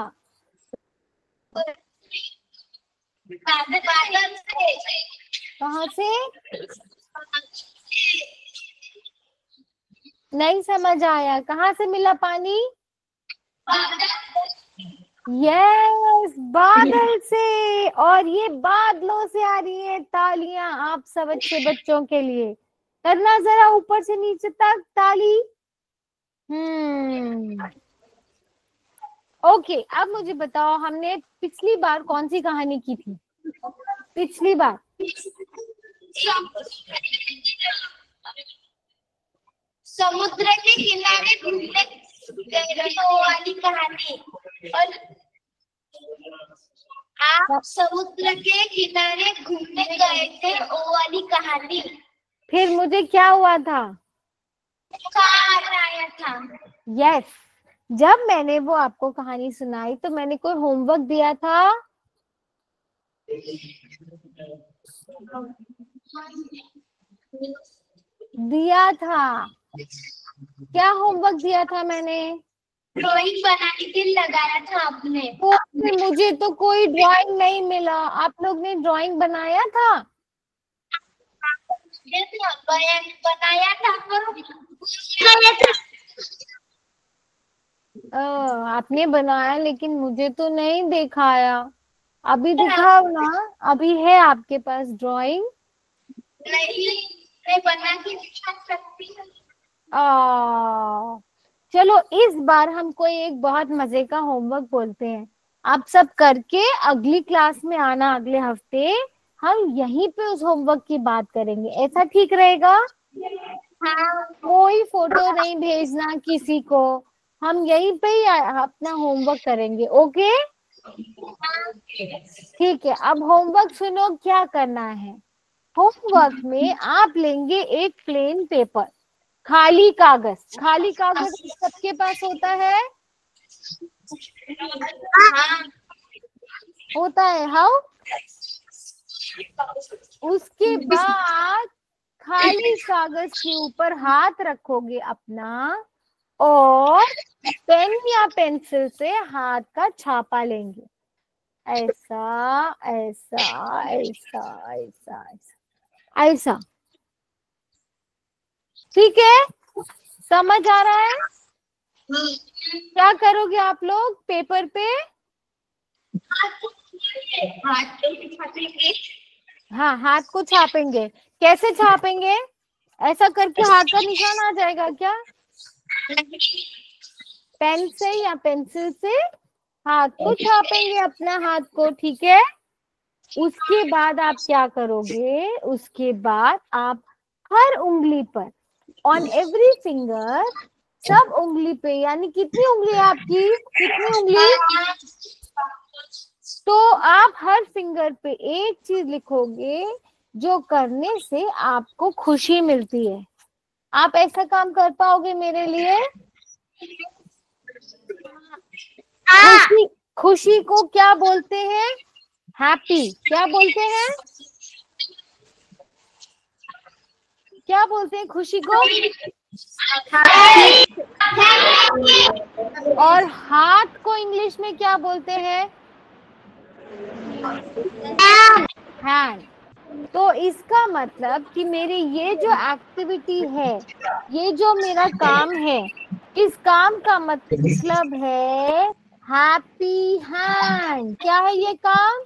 बादल से। कहाँ से? नहीं समझ आया। कहाँ से मिला पानी? यस, बादल से। और ये बादलों से आ रही है तालियां आप सब अच्छे बच्चों के लिए। करना जरा ऊपर से नीचे तक ताली। ओके, अब मुझे बताओ हमने पिछली बार कौन सी कहानी की थी? पिछली बार समुद्र के किनारे घूमने गए थे, वो वाली कहानी। और आप समुद्र के किनारे घूमने गए थे, वो वाली कहानी। फिर मुझे क्या हुआ था? तूफान आया था। यस, जब मैंने वो आपको कहानी सुनाई तो मैंने कोई होमवर्क दिया था? दिया था। क्या होमवर्क दिया था मैंने? ड्राइंग बनाने के लिए लगाया था आपने। मुझे तो कोई ड्राइंग नहीं मिला। आप लोग ने ड्राइंग बनाया था? बनाया था आपने बनाया, लेकिन मुझे तो नहीं दिखाया। अभी दिखाओ ना। अभी है आपके पास ड्राइंग? नहीं, मैं बना के दिखा सकती हूँ। चलो इस बार हम कोई एक बहुत मजे का होमवर्क बोलते हैं। आप सब करके अगली क्लास में आना। अगले हफ्ते हम यहीं पे उस होमवर्क की बात करेंगे। ऐसा ठीक रहेगा? हाँ। कोई फोटो नहीं भेजना किसी को। हम यहीं पे ही अपना होमवर्क करेंगे। ओके? ठीक है। अब होमवर्क सुनो, क्या करना है। होमवर्क में आप लेंगे एक प्लेन पेपर, खाली कागज। खाली कागज सबके पास होता है? होता है। हाउ? उसके बाद खाली कागज के ऊपर हाथ रखोगे अपना और पेन या पेंसिल से हाथ का छापा लेंगे। ऐसा ऐसा ऐसा ऐसा ऐसा ऐसा। ठीक है? समझ आ रहा है? क्या करोगे आप लोग पेपर पे? हाँ, हाथ को छापेंगे। कैसे छापेंगे? ऐसा करके हाथ का निशान आ जाएगा क्या? पेन से या पेंसिल से हाथ को छापेंगे, अपना हाथ को। ठीक है? उसके बाद आप क्या करोगे? उसके बाद आप हर उंगली पर, ऑन एवरी फिंगर, सब उंगली पे, यानी कितनी उंगली है आपकी? कितनी उंगली? तो आप हर फिंगर पे एक चीज लिखोगे जो करने से आपको खुशी मिलती है। आप ऐसा काम कर पाओगे मेरे लिए? खुशी, खुशी को क्या बोलते हैं? हैप्पी। क्या बोलते हैं? क्या बोलते हैं खुशी को? और हाथ को इंग्लिश में क्या बोलते हैं? हैंड। तो इसका मतलब कि मेरी ये जो एक्टिविटी है, ये जो मेरा काम है, इस काम का मतलब है हैप्पी हैंड। क्या है ये काम?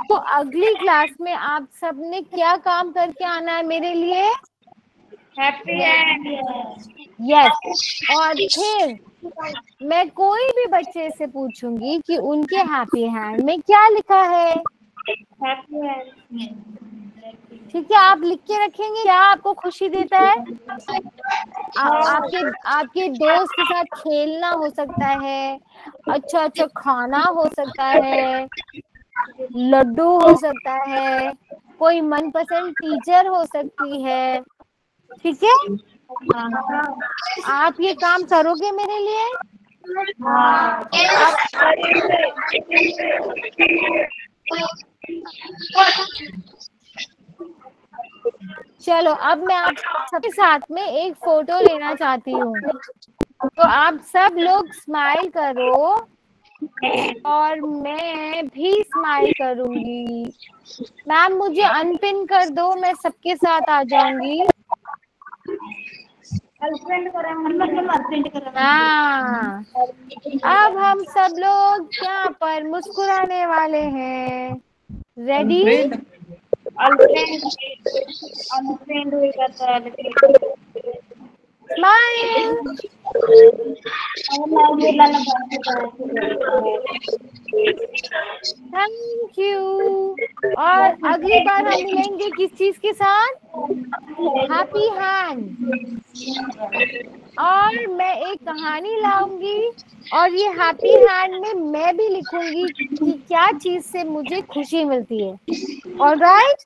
तो अगली क्लास में आप सबने क्या काम करके आना है मेरे लिए? Happy hand. यस। और फिर मैं कोई भी बच्चे से पूछूंगी कि उनके हैप्पी हैंड में क्या लिखा है। Happy hand. ठीक है, आप लिख के रखेंगे। क्या आपको खुशी देता है? आपके दोस्त के साथ खेलना हो सकता है, अच्छा अच्छा खाना हो सकता है, लड्डू हो सकता है, कोई मनपसंद टीचर हो सकती है। ठीक है, आप ये काम करोगे मेरे लिए? चलो, अब मैं आप सबके साथ में एक फोटो लेना चाहती हूँ। तो आप सब लोग स्माइल करो और मैं भी स्माइल करूंगी। मैम मुझे अनपिन कर दो, मैं सबके साथ आ जाऊंगी। हाँ, अब हम सब लोग यहाँ पर मुस्कुराने वाले हैं। रेडी? स्माइल। Thank you. और अगली बार हम मिलेंगे किस चीज के साथ? Happy hand. और मैं एक कहानी लाऊंगी और ये हैप्पी हैंड में मैं भी लिखूंगी कि क्या चीज से मुझे खुशी मिलती है। ऑलराइट?